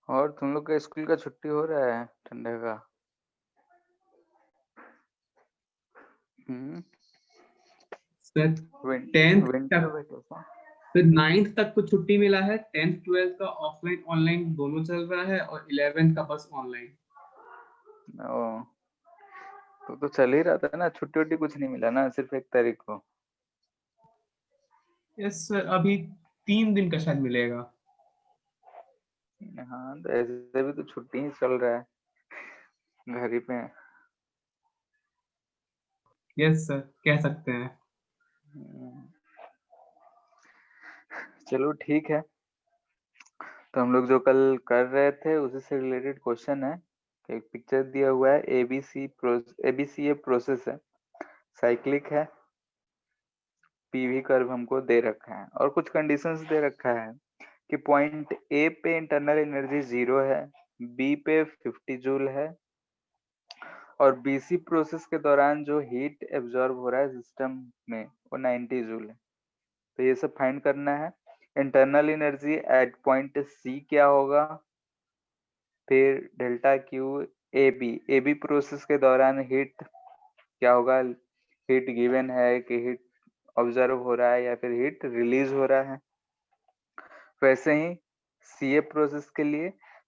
और तुम लोग का स्कूल का छुट्टी हो रहा है ठंडे का? हम्म। सर विन, 10th विंटर तक, वेकेशन। फिर 9th तक को छुट्टी मिला है। 10th 12th का ऑफलाइन ऑनलाइन दोनों चल रहा है, और 11th का बस ऑनलाइन। ओ, तो चल ही रहा था ना, छुट्टी वुट्टी कुछ नहीं मिला ना, सिर्फ 1 तारीख को। यस सर, अभी 3 दिन का शायद मिलेगा। हाँ, तो ऐसे भी तो छुट्टी ही चल रहा है, घर ही पे है। यस सर, कह सकते हैं। हम्म, चलो ठीक है। तो हम लोग जो कल कर रहे थे उसी से रिलेटेड क्वेश्चन है। एक पिक्चर दिया हुआ है, एबीसी प्रोसेस है, साइक्लिक है, पीवी कर्व हमको दे रखा है और कुछ कंडीशंस दे रखा है कि पॉइंट ए पे इंटरनल एनर्जी 0 है, बी पे 50 जूल है, और बीसी प्रोसेस के दौरान जो हीट एब्जॉर्ब हो रहा है सिस्टम में वो 90 जूल है। तो ये सब फाइंड करना है। Internal energy at point C क्या होगा, फिर delta Q A B process के दौरान हीट क्या होगा, हीट गिवन है कि हीट ऑब्जर्व हो रहा है या फिर हीट रिलीज हो रहा है। वैसे ही सीए प्रोसेस के लिए,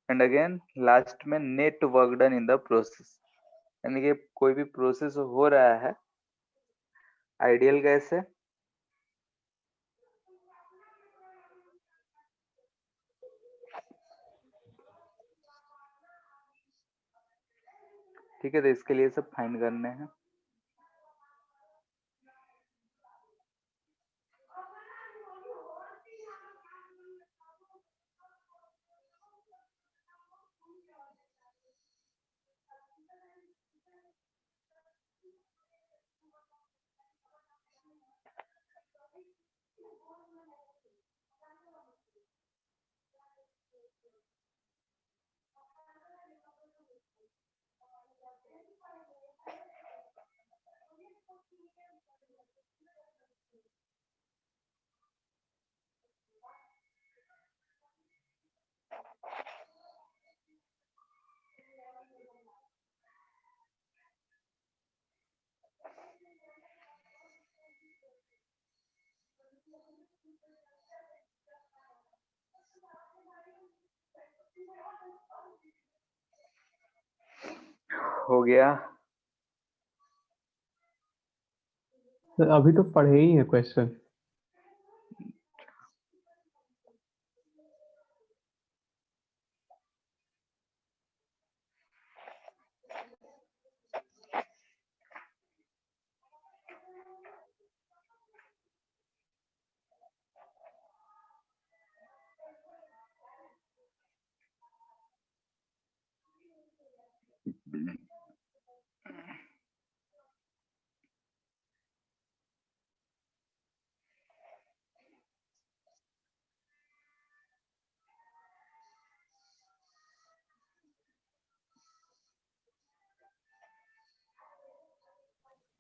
एंड अगेन लास्ट में net work done in the process, यानी कि कोई भी प्रोसेस हो रहा है आइडियल गैस है, ठीक है, तो इसके लिए सब फाइंड करने हैं। हो गया। सर अभी तो पढ़े ही है क्वेश्चन।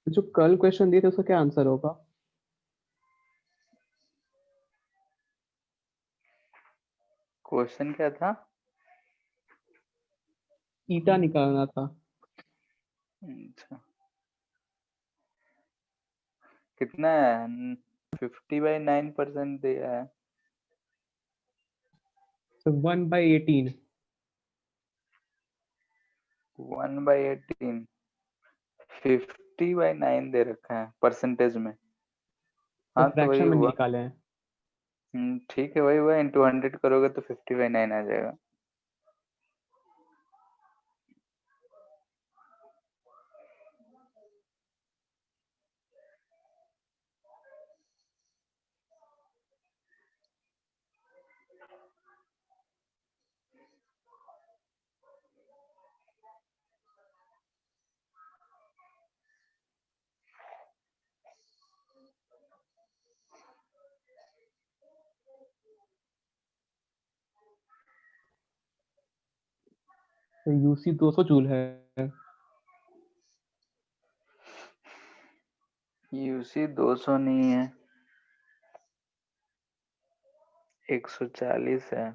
जो कल क्वेश्चन दिए थे उसका क्या आंसर होगा? क्वेश्चन क्या था? ईटा निकालना था। अच्छा, कितना है? 50/9% दिया है। तो 1/18। 1/18, 50/9 दे रखा है परसेंटेज में। तो हाँ, तो वही फ्रैक्शन में हुआ। निकाले हैं। ठीक है, वही हुआ, इंटू 100 करोगे तो 50/9 आ जाएगा। तो यूसी 200 जूल है। यूसी 200 नहीं है, 140 है।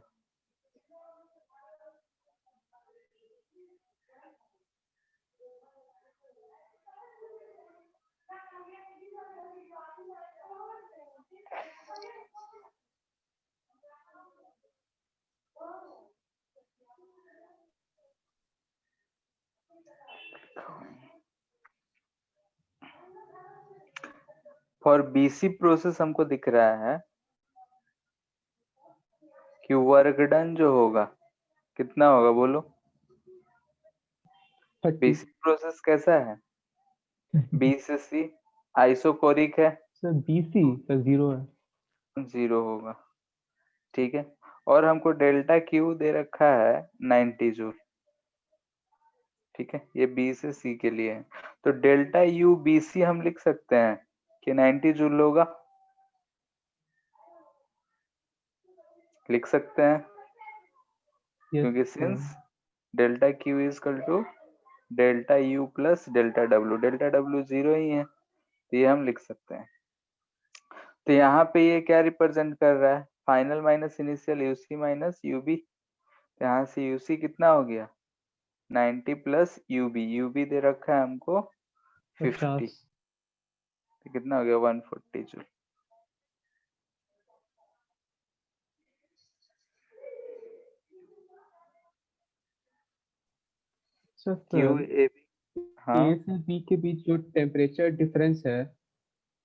फॉर बीसी प्रोसेस हमको दिख रहा है कि वर्क डन जो होगा कितना होगा बोलो। 30। बीसी प्रोसेस कैसा है? बी से सी आइसोकोरिक है, सर BC सर 0 है। 0 होगा। ठीक है, और हमको डेल्टा क्यू दे रखा है 90 जूल। ठीक है, ये बी से सी के लिए है। तो डेल्टा यू बी सी हम लिख सकते हैं कि 90 जूल होगा, लिख सकते हैं, क्योंकि since delta Q is equal to delta U plus delta W 0 ही है, तो ये हम लिख सकते हैं। तो यहाँ पे ये क्या रिप्रेजेंट कर रहा है? Final minus initial UC minus UB. तो यहाँ से यूसी कितना हो गया? 90 प्लस यूबी दे रखा है हमको 50, 50। तो कितना हो गया? 140 joule. Sir Q A B, हाँ। A से B के बीच जो टेम्परेचर डिफरेंस है,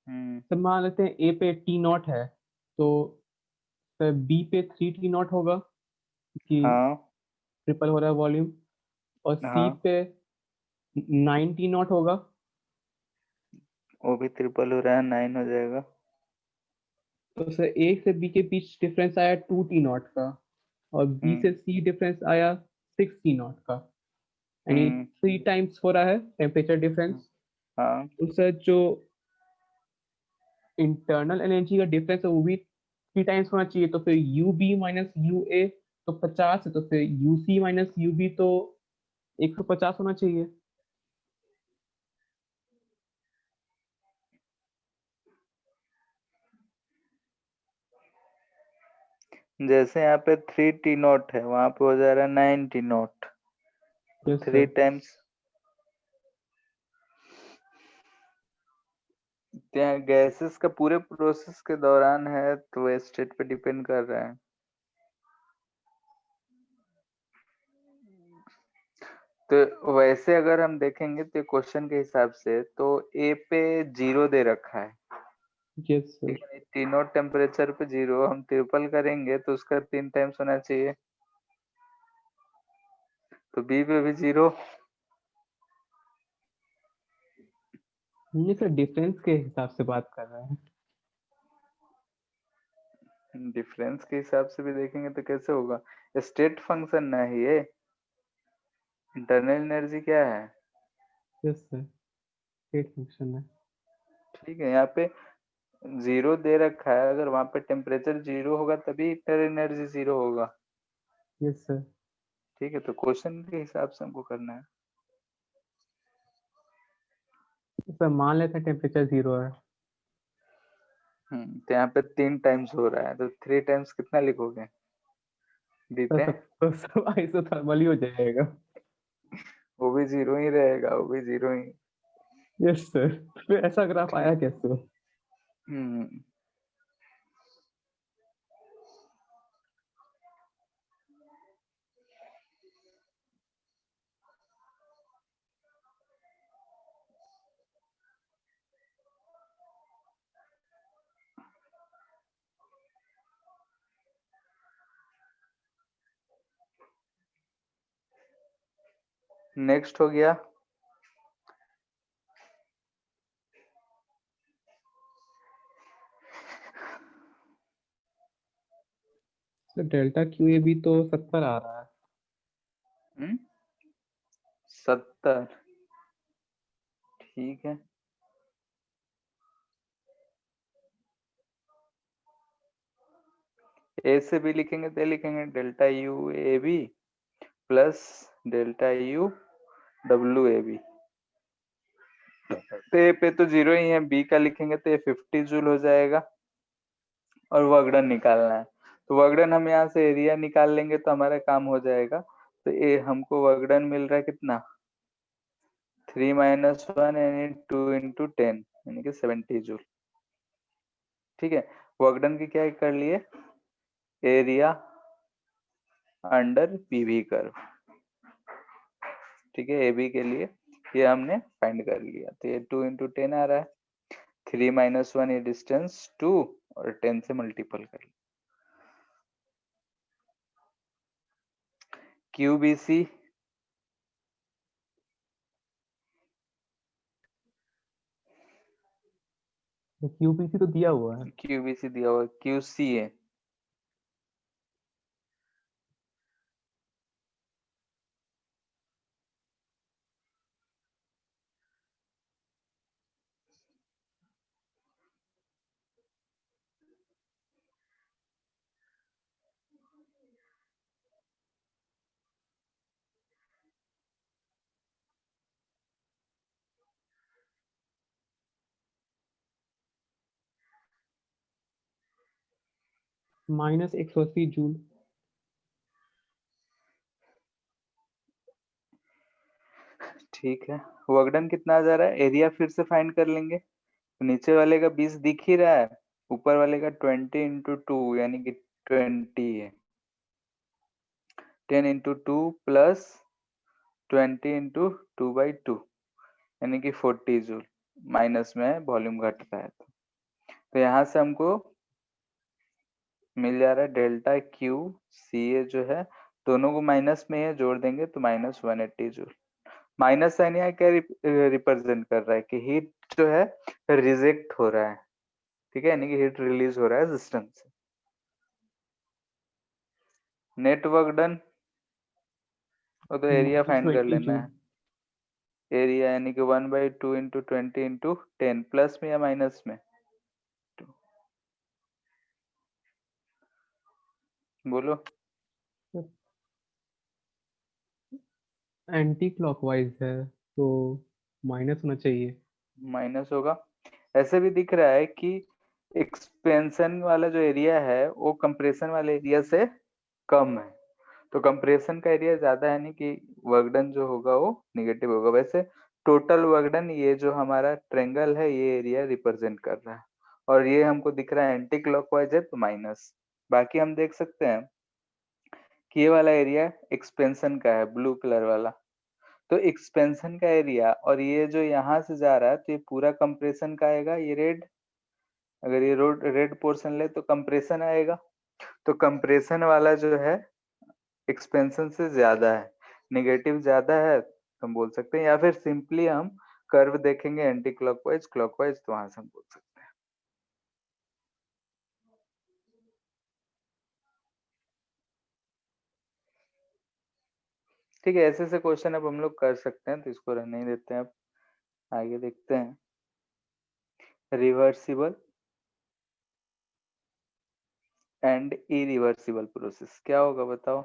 हम्म, तो मान लेते हैं A पे T0 है, तो सर B पे 3T0 होगा कि हाँ ट्रिपल हो रहा है वॉल्यूम, और C हाँ, पे 9T0 होगा। वो भी ट्रिपल हो रहा है, 9 हो जाएगा। तो सर A से B के बीच डिफरेंस आया 2T0 का, और B से हम्म C डिफरेंस आया 6T0 का, यानी हम्म 3 टाइम्स हो रहा है टेम्परेचर डिफरेंस। हाँ, तो सर जो इंटरनल एनर्जी का डिफरेंस है वो भी 3 टाइम्स होना चाहिए, तो फिर UB माइनस UA तो 50 है, तो फिर UC माइनस UB तो 150 होना चाहिए। जैसे यहाँ पे 3T0 है, वहां पे हो जा रहा है 9T0, यस 3 सर। टाइम्स। ત્યાં गैसेस का पूरे प्रोसेस के दौरान है, तो स्टेट पे डिपेंड कर रहा है। तो वैसे अगर हम देखेंगे तो क्वेश्चन के हिसाब से तो ए पे 0 दे रखा है, यस सर। लेकिन तीनों टेम्परेचर पे 0, हम ट्रिपल करेंगे तो उसका 3 टाइम्स होना चाहिए। तो बी पे भी 0। ये सर डिफरेंस के हिसाब से बात कर रहे हैं। डिफरेंस के हिसाब से भी देखेंगे तो कैसे होगा? स्टेट फंक्शन ना है ये, इंटरनल एनर्जी क्या है? यस सर, स्टेट फंक्शन है। ठीक है, यहाँ पे 0 दे रखा है, अगर वहां पे टेम्परेचर 0 होगा तभी इंटरनल एनर्जी 0 होगा। Yes sir. ठीक है, तो क्वेश्चन के हिसाब से हमको करना है। सर मान लेते हैं टेम्परेचर 0 है। तो यहाँ पे 3 टाइम्स हो रहा है, तो 3 टाइम्स कितना लिखोगे बी सर पे? तो सब आइसोथर्मल ही हो जाएगा। वो भी 0 ही रहेगा, वो भी 0 ही। यस सर, फिर ऐसा ग्राफ ठीक। आया कैसे? हम्म नेक्स्ट हो गया सर डेल्टा क्यू ए भी तो 70 आ रहा है। 70। ठीक है, ए से बी लिखेंगे तो लिखेंगे delta U A B plus delta U W A B. तो ए पे तो 0 ही है, बी का लिखेंगे तो ये 50 जूल हो जाएगा, और वर्क डन निकालना है। तो वर्क डन हम यहाँ से एरिया निकाल लेंगे तो हमारा काम हो जाएगा। तो ये हमको वर्क डन मिल रहा है कितना? 3 माइनस 1 यानी 2 इंटू 10 यानी कि 70 जूल। ठीक है, वर्क डन की क्या कर लिए? Area under PV curve. ठीक है, AB के लिए ये हमने फाइंड कर लिया। तो ये 2 × 10 आ रहा है, 3 - 1 ये डिस्टेंस 2 और 10 से मल्टीपल कर लिया। QBC QPC तो दिया हुआ है। QBC दिया हुआ, QCA -180 जूल। ठीक है, वर्क डन कितना आ जा रहा है? एरिया फिर से फाइंड कर लेंगे। तो नीचे वाले का 20 दिख ही रहा है, ऊपर वाले का 20 × 2 यानी कि 20 है। 10 × 2 प्लस 20 × 2/2 यानी कि 40 जूल। माइनस में वॉल्यूम घट रहा है, तो यहाँ से हमको मिल जा रहा है डेल्टा क्यू सी ए जो है, दोनों को माइनस में है, जोड़ देंगे तो -180 जूल। माइनस साइन यहाँ क्या रिप्रेजेंट कर रहा है कि हीट जो है रिजेक्ट हो रहा है, ठीक है, यानी कि हीट रिलीज हो रहा है सिस्टम से। नेट वर्क डन, वो तो एरिया फाइंड कर -20 लेना जूल। है। एरिया यानी कि 1/2 × 20 × 10 प्लस में या माइनस में? बोलो। एंटी क्लॉकवाइज है तो माइनस होना चाहिए। माइनस होगा। ऐसे भी दिख रहा है कि एक्सपेंशन वाला जो एरिया है वो कंप्रेशन वाले एरिया से कम है, तो कंप्रेशन का एरिया ज्यादा है, नहीं कि वर्क डन जो होगा वो निगेटिव होगा। वैसे टोटल वर्क डन ये जो हमारा ट्रेंगल है ये एरिया रिप्रेजेंट कर रहा है, और ये हमको दिख रहा है एंटी क्लॉकवाइज है तो माइनस। बाकी हम देख सकते हैं कि ये वाला एरिया एक्सपेंशन का है, ब्लू कलर वाला, तो एक्सपेंशन का एरिया, और ये जो यहाँ से जा रहा है तो ये पूरा कंप्रेशन का आएगा। ये रेड, अगर ये रेड पोर्शन ले तो कंप्रेशन आएगा, तो कंप्रेशन वाला जो है एक्सपेंशन से ज्यादा है, नेगेटिव ज्यादा है तो हम बोल सकते हैं, या फिर सिंपली हम कर्व देखेंगे एंटी क्लॉकवाइज क्लॉकवाइज तो वहां से हम बोल सकते हैं। ठीक है, ऐसे ऐसे क्वेश्चन अब हम लोग कर सकते हैं, तो इसको रहने ही देते हैं। अब आगे देखते हैं, रिवर्सिबल एंड इरिवर्सिबल प्रोसेस क्या होगा बताओ?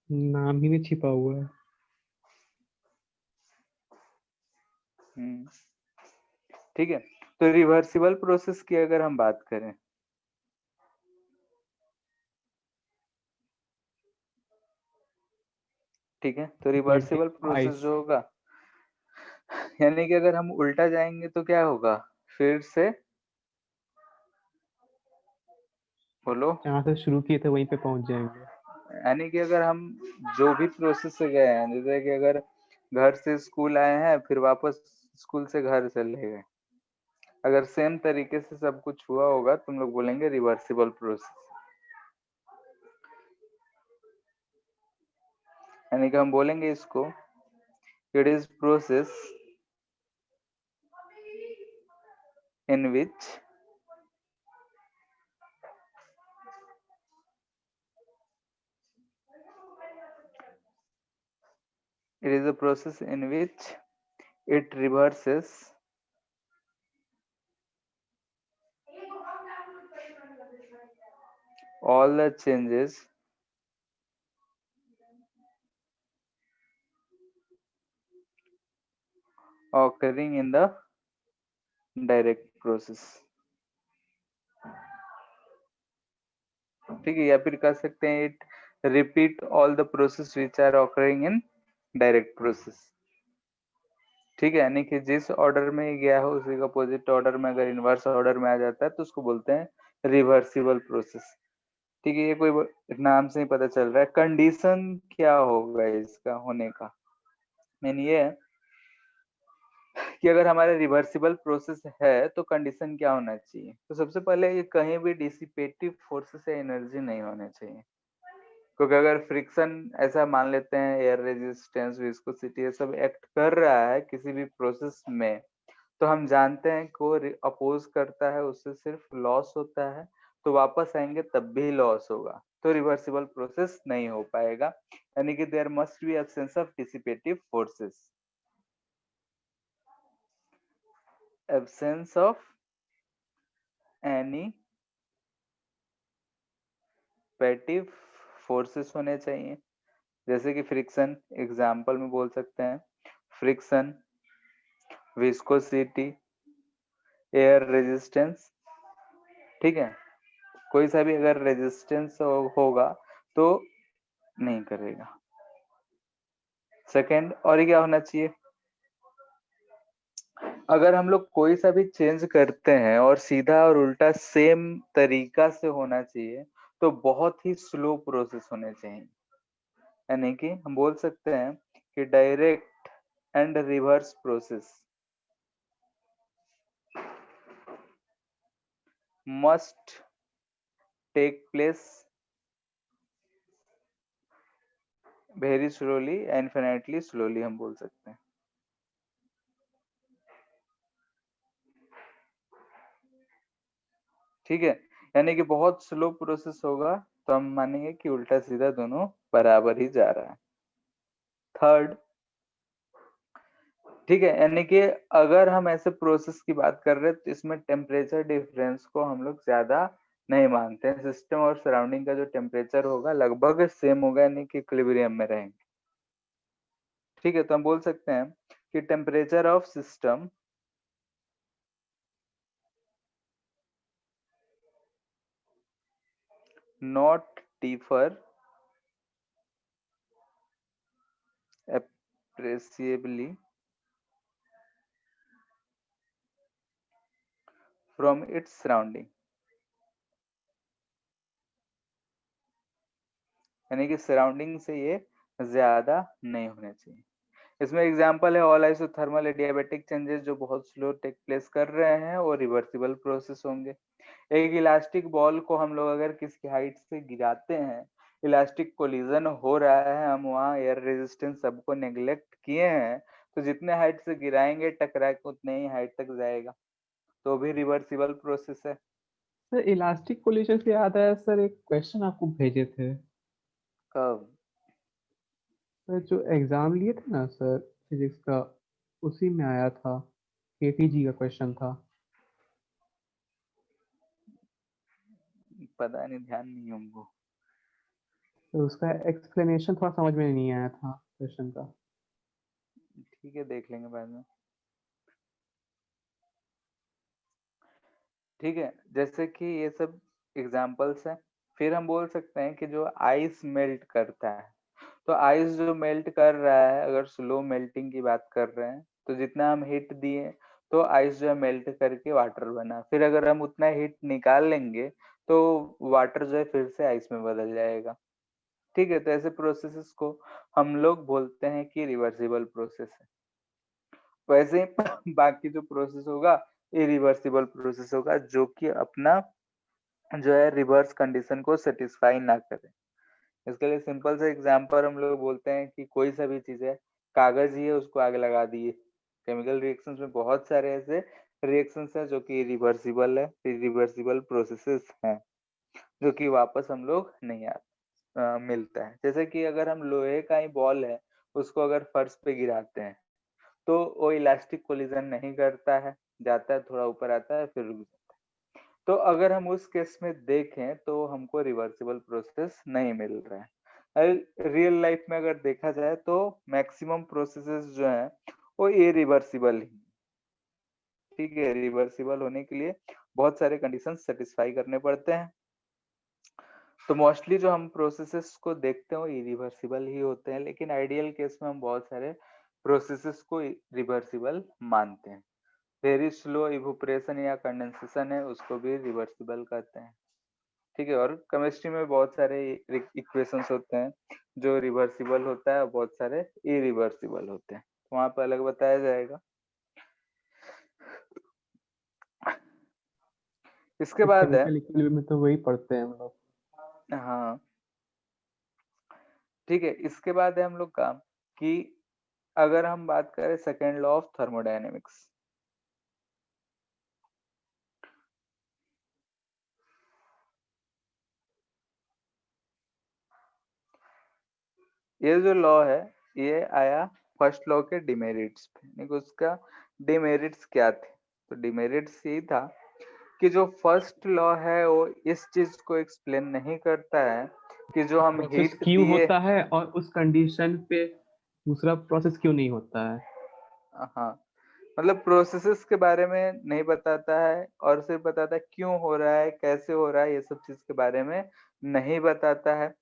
नाम ही में छिपा हुआ है। ठीक है, तो रिवर्सिबल प्रोसेस की अगर हम बात करें, ठीक है, तो रिवर्सिबल प्रोसेस आइस। जो होगा, यानी कि अगर हम उल्टा जाएंगे तो क्या होगा? फिर से बोलो। जहाँ से शुरू किए थे वहीं पे पहुंच जाएंगे। यानी कि अगर हम जो भी प्रोसेस से गए हैं, जैसे कि अगर घर से स्कूल आए हैं फिर वापस स्कूल से घर चले गए, अगर सेम तरीके से सब कुछ हुआ होगा तुम लोग बोलेंगे रिवर्सिबल प्रोसेस। यानी कि हम बोलेंगे इसको, it is process in which it is a process in which it reverses all the changes occurring in the direct process। ठीक है, या फिर कह सकते हैं it repeat all the process which are occurring in direct process. ठीक है, यानी कि जिस ऑर्डर में ये गया हो उसी का अपोजिट ऑर्डर में अगर इनवर्स ऑर्डर में आ जाता है तो उसको बोलते हैं रिवर्सिबल प्रोसेस। ठीक है, ये कोई नाम से ही पता चल रहा है। कंडीशन क्या होगा इसका होने का, मीन ये है कि अगर हमारा रिवर्सिबल प्रोसेस है तो कंडीशन क्या होना चाहिए। तो सबसे पहले ये कहीं भी डिसिपेटिव फोर्सेस या एनर्जी नहीं होने चाहिए, क्योंकि अगर फ्रिक्शन ऐसा मान लेते हैं एयर रेजिस्टेंस विस्कोसिटी ये सब एक्ट कर रहा है किसी भी प्रोसेस में, तो हम जानते हैं को अपोज करता है उससे सिर्फ लॉस होता है, तो वापस आएंगे तब भी लॉस होगा, तो रिवर्सिबल प्रोसेस नहीं हो पाएगा। यानी कि there must be absence of dissipative forces, absence of any पैटिव फोर्सेस होने चाहिए। जैसे कि फ्रिक्शन एग्जाम्पल में बोल सकते हैं, फ्रिक्शन, विस्कोसिटी, एयर रेजिस्टेंस। ठीक है, कोई सा भी अगर रेजिस्टेंस होगा तो नहीं करेगा। सेकंड, और ये क्या होना चाहिए, अगर हम लोग कोई सा भी चेंज करते हैं और सीधा और उल्टा सेम तरीका से होना चाहिए, तो बहुत ही स्लो प्रोसेस होने चाहिए। यानी कि हम बोल सकते हैं कि direct and reverse process must take place very slowly, infinitely slowly हम बोल सकते हैं। ठीक है, यानी कि बहुत स्लो प्रोसेस होगा तो हम मानेंगे कि उल्टा सीधा दोनों बराबर ही जा रहा है। थर्ड, ठीक है, यानी कि अगर हम ऐसे प्रोसेस की बात कर रहे हैं तो इसमें टेम्परेचर डिफरेंस को हम लोग ज्यादा नहीं मानते हैं। सिस्टम और सराउंडिंग का जो टेम्परेचर होगा लगभग सेम होगा, यानी कि इक्विलिब्रियम में रहेंगे। ठीक है, तो हम बोल सकते हैं कि temperature of system not differ appreciably from its surrounding, यानी कि सराउंडिंग से ये ज्यादा नहीं होने चाहिए। इसमें एग्जांपल है ऑल आइसोथर्मल एडियाबैटिक चेंजेस जो बहुत स्लो टेक प्लेस कर रहे हैं और रिवर्सिबल प्रोसेस होंगे। एक इलास्टिक बॉल को हम लोग अगर किसी हाइट से गिराते हैं, इलास्टिक कोलिजन हो रहा है, हम वहाँ एयर रेजिस्टेंस सबको नेग्लेक्ट किए हैं, तो जितने हाइट से गिराएंगे टकरा के उतने ही हाइट तक जाएगा, तो भी रिवर्सिबल प्रोसेस है। सर इलास्टिक कोलिशन से याद आया सर, एक क्वेश्चन आपको भेजे थे कब? सर, जो एग्जाम लिए थे ना सर फिजिक्स का, उसी में आया था, केटीजी का क्वेश्चन था। पता नहीं, ध्यान नहीं है हमको। तो उसका एक्सप्लेनेशन थोड़ा समझ में नहीं आया था क्वेश्चन का। ठीक है, देख लेंगे बाद में। ठीक है, जैसे कि ये सब एग्जाम्पल्स हैं। फिर हम बोल सकते हैं कि जो आइस मेल्ट करता है, तो आइस जो मेल्ट कर रहा है, अगर स्लो मेल्टिंग की बात कर रहे हैं, तो जितना हम हीट दिए तो आइस जो है मेल्ट करके वाटर बना, फिर अगर हम उतना हीट निकाल लेंगे तो वाटर जो है फिर से आइस में बदल जाएगा। ठीक है, तो ऐसे प्रोसेसेस को हम लोग बोलते हैं कि रिवर्सिबल प्रोसेस है। वैसे ही बाकी जो प्रोसेस होगा इरिवर्सिबल प्रोसेस होगा, जो कि अपना जो है रिवर्स कंडीशन को सेटिस्फाई ना करे। इसके लिए सिंपल सा एग्जांपल हम लोग बोलते हैं कि कोई सा भी चीज है, कागज ही है उसको आग लगा दिए। केमिकल रिएक्शंस में बहुत सारे ऐसे रिएक्शंस हैं जो कि रिवर्सिबल है, रिवर्सिबल प्रोसेसेस हैं, जो कि वापस हम लोग नहीं मिलता है। जैसे कि अगर हम लोहे का ही बॉल है, उसको अगर फर्श पे गिराते हैं तो वो इलास्टिक कोलिजन नहीं करता है, जाता है थोड़ा ऊपर आता है फिर रुक जाता है। तो अगर हम उस केस में देखें तो हमको रिवर्सिबल प्रोसेस नहीं मिल रहा है। रियल लाइफ में अगर देखा जाए तो मैक्सिमम प्रोसेसेस जो हैं वो इरिवर्सिबल ही। ठीक है, रिवर्सिबल होने के लिए बहुत सारे कंडीशंस सेटिस्फाई करने पड़ते हैं। तो मोस्टली जो हम प्रोसेसेस को देखते हैं वो इरिवर्सिबल ही होते हैं, लेकिन आइडियल केस में हम बहुत सारे प्रोसेसेस को रिवर्सिबल मानते हैं। वेरी स्लो इवोपरेशन या कंडेंसेशन है, उसको भी रिवर्सिबल कहते हैं। ठीक है। और केमिस्ट्री में बहुत सारे इक्वेशंस होते हैं जो रिवर्सिबल होता है और बहुत सारे इरिवर्सिबल होते हैं, तो वहां पर अलग बताया जाएगा। इसके बाद है, केमिकल इक्विलिब्रियम में तो वही पढ़ते हैं हम लोग। हाँ ठीक है, इसके बाद है हम लोग का कि अगर हम बात करें सेकेंड लॉ ऑफ थर्मोडायनेमिक्स, ये जो लॉ है ये आया फर्स्ट लॉ के डिमेरिट्स पे, यानी कि उसका डिमेरिट्स क्या थे। तो डिमेरिट्स यही था कि जो फर्स्ट लॉ है वो इस चीज को एक्सप्लेन नहीं करता है कि जो हम प्रोसेस हीट क्यों दिए, होता है और उस कंडीशन पे दूसरा प्रोसेस क्यों नहीं होता है। हाँ मतलब प्रोसेसेस के बारे में नहीं बताता है और सिर्फ बताता है क्यों हो रहा है, कैसे हो रहा है, ये सब चीज के बारे में नहीं बताता है।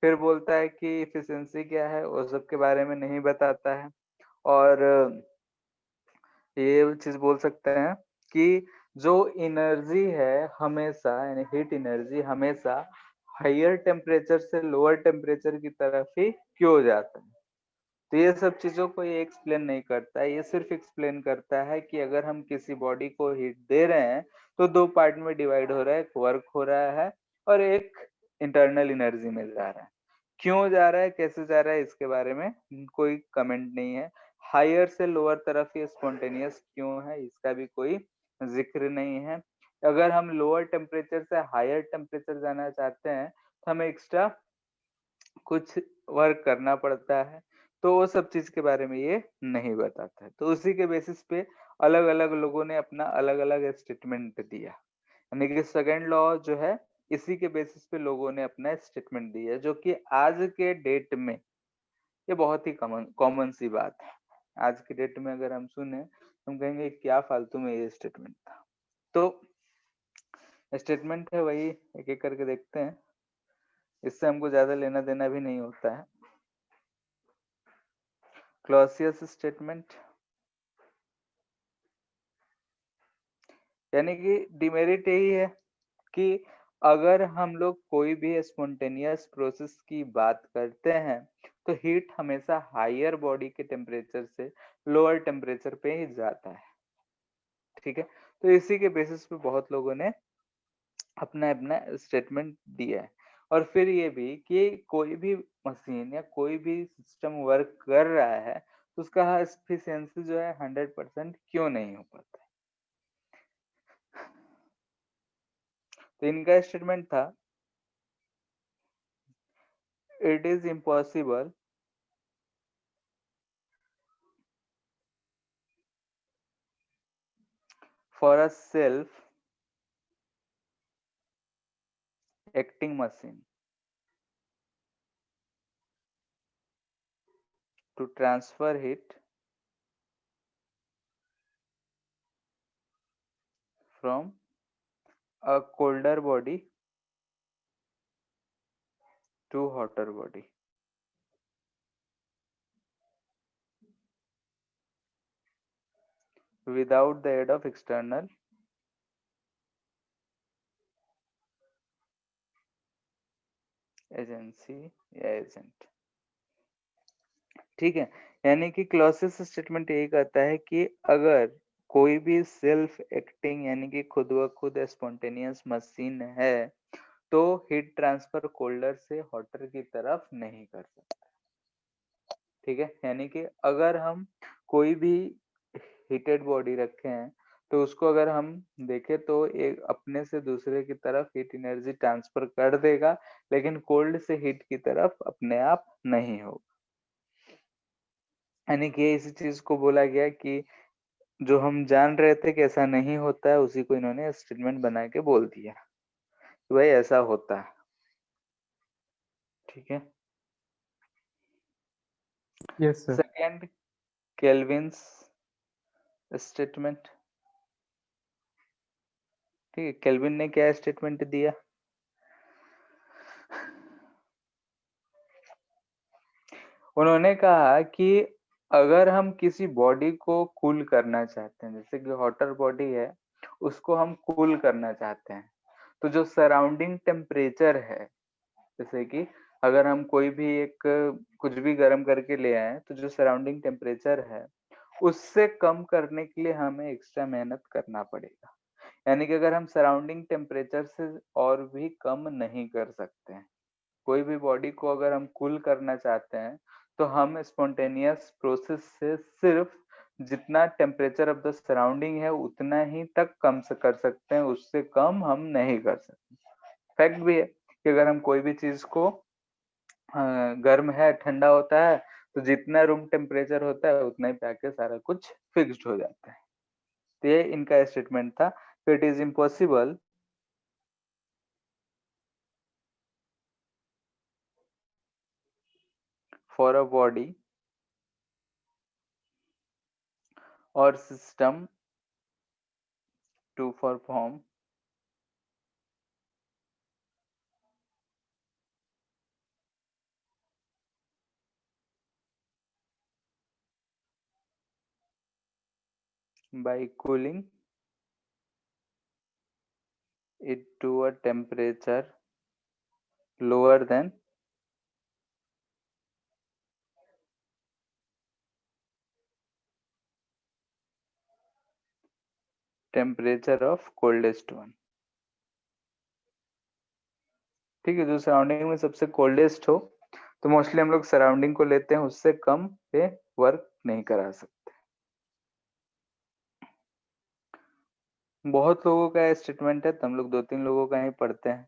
फिर बोलता है कि इफिशिएंसी क्या है, वो सब के बारे में नहीं बताता है। और ये चीज बोल सकते हैं कि जो एनर्जी है हमेशा, यानी हीट एनर्जी हमेशा हायर टेम्परेचर से लोअर टेम्परेचर की तरफ ही क्यों जाता है। तो ये सब चीजों को ये एक्सप्लेन नहीं करता है, ये सिर्फ एक्सप्लेन करता है कि अगर हम किसी बॉडी को हीट दे रहे हैं तो दो पार्ट में डिवाइड हो रहा है, एक वर्क हो रहा है और एक इंटरनल एनर्जी मिल जा रहा है। क्यों जा रहा है, कैसे जा रहा है, इसके बारे में कोई कमेंट नहीं है। हायर से लोअर तरफ ही स्पॉन्टेनियस क्यों है, इसका भी कोई जिक्र नहीं है। अगर हम लोअर टेम्परेचर से हायर टेम्परेचर जाना चाहते हैं तो हमें एक्स्ट्रा कुछ वर्क करना पड़ता है, तो वो सब चीज के बारे में ये नहीं बताता है। तो उसी के बेसिस पे अलग अलग लोगों ने अपना अलग अलग स्टेटमेंट दिया, यानी कि सेकंड लॉ जो है इसी के बेसिस पे लोगों ने अपना स्टेटमेंट दिया, जो कि आज के डेट में ये बहुत ही कॉमन कॉमन सी बात है। आज के डेट में अगर हम सुने तो हम कहेंगे क्या फालतू में ये स्टेटमेंट था। तो स्टेटमेंट है वही, एक एक करके देखते हैं, इससे हमको ज्यादा लेना देना भी नहीं होता है। क्लॉसियस स्टेटमेंट, यानी कि डिमेरिट यही है कि अगर हम लोग कोई भी स्पॉन्टेनियस प्रोसेस की बात करते हैं तो हीट हमेशा हायर बॉडी के टेम्परेचर से लोअर टेम्परेचर पे ही जाता है। ठीक है, तो इसी के बेसिस पे बहुत लोगों ने अपना अपना स्टेटमेंट दिया है। और फिर ये भी कि कोई भी मशीन या कोई भी सिस्टम वर्क कर रहा है तो उसका एफिशिएंसी जो है 100% क्यों नहीं हो पाता है। तो इनका स्टेटमेंट था, it is impossible for a self acting machine to transfer heat from a colder body to hotter body without the aid of external agency या एजेंट। ठीक है, यानी कि क्लॉसियस स्टेटमेंट यही कहता है कि अगर कोई भी सेल्फ एक्टिंग यानी कि खुद ब खुद स्पॉन्टेनियस मशीन है तो हीट ट्रांसफर कोल्डर से हॉटर की तरफ नहीं कर सकता। ठीक है, यानी कि अगर हम कोई भी हीटेड बॉडी रखे हैं तो उसको अगर हम देखें तो एक अपने से दूसरे की तरफ हीट एनर्जी ट्रांसफर कर देगा, लेकिन कोल्ड से हीट की तरफ अपने आप नहीं होगा। यानी कि इसी चीज को बोला गया कि जो हम जान रहे थे कि ऐसा नहीं होता है उसी को इन्होंने स्टेटमेंट बना के बोल दिया तो भाई ऐसा होता है। ठीक है, yes sir. Second Kelvin's statement. ठीक है, केल्विन ने क्या स्टेटमेंट दिया, उन्होंने कहा कि अगर हम किसी बॉडी को कूल करना चाहते हैं, जैसे कि हॉटर बॉडी है उसको हम कूल करना चाहते हैं, तो जो सराउंडिंग टेम्परेचर है, जैसे कि अगर हम कोई भी एक कुछ भी गर्म करके ले आए तो जो सराउंडिंग टेम्परेचर है उससे कम करने के लिए हमें एक्स्ट्रा मेहनत करना पड़ेगा। यानी कि अगर हम सराउंडिंग टेम्परेचर से और भी कम नहीं कर सकते हैं, कोई भी बॉडी को अगर हम कूल करना चाहते हैं तो हम स्पॉन्टेनियस प्रोसेस से सिर्फ जितना टेम्परेचर ऑफ द सराउंडिंग है उतना ही तक कम से कर सकते हैं, उससे कम हम नहीं कर सकते। फैक्ट भी है कि अगर हम कोई भी चीज को गर्म है ठंडा होता है तो जितना रूम टेम्परेचर होता है उतना ही पे आके सारा कुछ फिक्स्ड हो जाता है। तो ये इनका स्टेटमेंट था। It is impossible for a body or system to perform by cooling it to a temperature lower than temperature of coldest one। ठीक है, जो सराउंडिंग में सबसे कोल्डेस्ट हो तो मोस्टली हम लोग सराउंडिंग को लेते हैं, उससे कम पे वर्क नहीं करा सकते। बहुत लोगों का स्टेटमेंट है तो हम लोग 2-3 लोगों का ही पढ़ते हैं।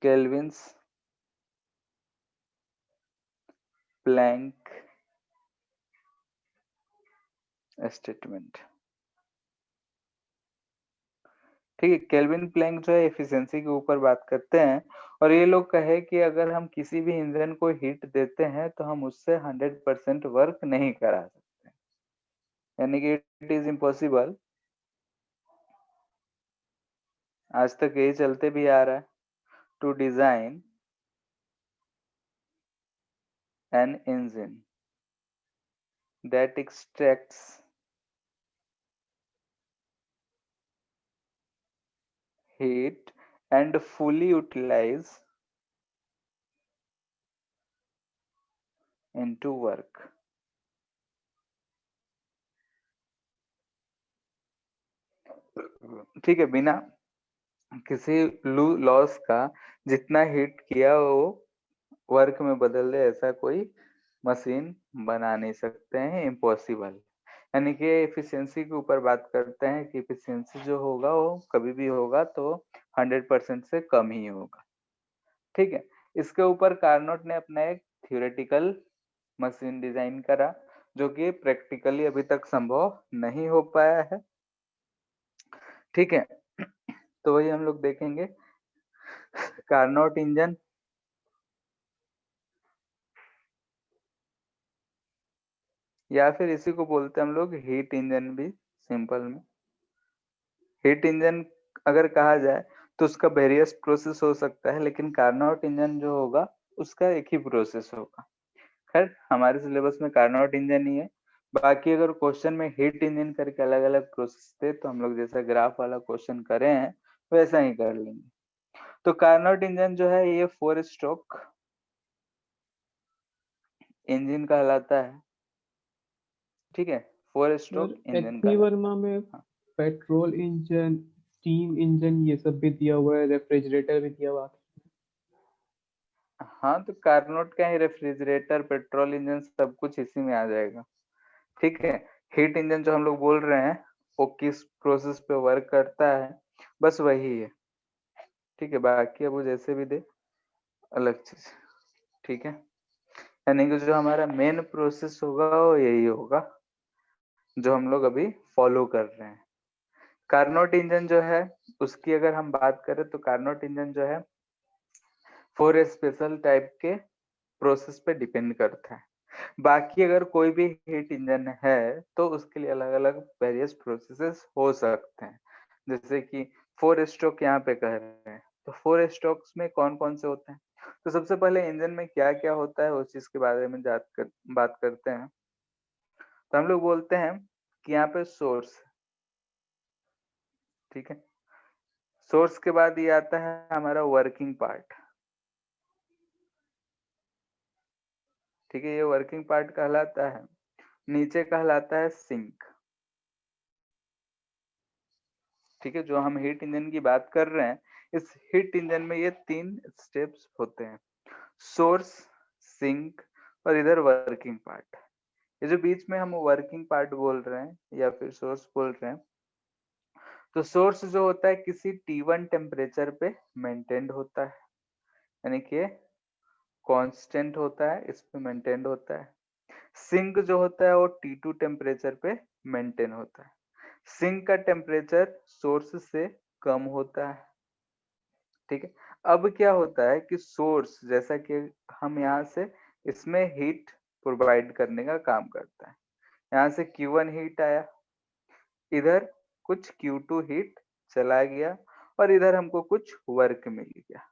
Kelvin's Planck statement. ठीक है, केल्विन प्लैंक जो है एफिशिएंसी के ऊपर बात करते हैं और ये लोग कहे कि अगर हम किसी भी इंजन को हीट देते हैं तो हम उससे 100% वर्क नहीं करा सकते, यानी कि इट इज इम्पॉसिबल। आज तक यही चलते भी आ रहा है। To design an engine that extracts heat and fully utilize into work। ठीक है, बिना किसी लॉस का जितना हीट किया वो वर्क में बदल दे ऐसा कोई मशीन बना नहीं सकते हैं, इम्पॉसिबल। यानी कि एफिशिएंसी के ऊपर बात करते हैं कि एफिशिएंसी जो होगा वो कभी भी होगा तो 100% से कम ही होगा। ठीक है, इसके ऊपर कार्नोट ने अपना एक थियोरेटिकल मशीन डिजाइन करा जो कि प्रैक्टिकली अभी तक संभव नहीं हो पाया है। ठीक है, तो वही हम लोग देखेंगे। कार्नोट इंजन या फिर इसी को बोलते हैं हम लोग हीट इंजन भी सिंपल में। हीट इंजन अगर कहा जाए तो उसका वेरियस प्रोसेस हो सकता है, लेकिन कार्नोट इंजन जो होगा उसका एक ही प्रोसेस होगा। खैर हमारे सिलेबस में कार्नोट इंजन ही है। बाकी अगर क्वेश्चन में हीट इंजन करके अलग अलग प्रोसेस थे तो हम लोग जैसा ग्राफ वाला क्वेश्चन करे हैं वैसा ही कर लेंगे। तो कार्नोट इंजन जो है ये 4 स्ट्रोक इंजन कहलाता है। ठीक है, 4 स्ट्रोक इंजन एचपी कहलाता वर्मा में है। पेट्रोल इंजन, स्टीम इंजन ये सब भी दिया हुआ है, रेफ्रिजरेटर भी दिया हुआ है। हाँ, तो कार्नोट का ही रेफ्रिजरेटर पेट्रोल इंजन सब कुछ इसी में आ जाएगा। ठीक है, हीट इंजन जो हम लोग बोल रहे हैं वो किस प्रोसेस पे वर्क करता है बस वही है। ठीक है, बाकी अब वो जैसे भी दे अलग चीज। ठीक है, यानी कि जो हमारा मेन प्रोसेस होगा वो यही होगा जो हम लोग अभी फॉलो कर रहे हैं। कार्नोट इंजन जो है उसकी अगर हम बात करें तो कार्नोट इंजन जो है 4 स्पेशल टाइप के प्रोसेस पे डिपेंड करता है। बाकी अगर कोई भी हीट इंजन है तो उसके लिए अलग अलग वेरियस प्रोसेसेस हो सकते हैं। जैसे कि 4 स्ट्रोक यहाँ पे कह रहे हैं तो 4 स्ट्रोक्स में कौन कौन से होते हैं। तो सबसे पहले इंजन में क्या क्या होता है उस चीज के बारे में बात करते हैं। तो हम लोग बोलते हैं कि यहाँ पे सोर्स ठीक है। सोर्स के बाद ये आता है हमारा वर्किंग पार्ट। ठीक है, ये वर्किंग पार्ट कहलाता है। नीचे कहलाता है सिंक। ठीक है, जो हम हीट इंजन की बात कर रहे हैं, इस हीट इंजन में ये 3 स्टेप्स होते हैं, सोर्स, सिंक और इधर वर्किंग पार्ट। ये जो बीच में हम वर्किंग पार्ट बोल रहे हैं या फिर सोर्स बोल रहे हैं, तो सोर्स जो होता है किसी T1 टेम्परेचर पे मेंटेन्ड होता है, यानी कि कांस्टेंट होता है, इस पे मेंटेन्ड होता है। सिंक जो होता है वो T2 टेम्परेचर पे मेंटेन होता है। सिंक का टेम्परेचर सोर्स से कम होता है। ठीक है, अब क्या होता है कि सोर्स, जैसा कि हम यहाँ से इसमें हीट प्रोवाइड करने का काम करता है। यहाँ से Q1 हीट आया, इधर कुछ Q2 हीट चला गया और इधर हमको कुछ वर्क मिल गया।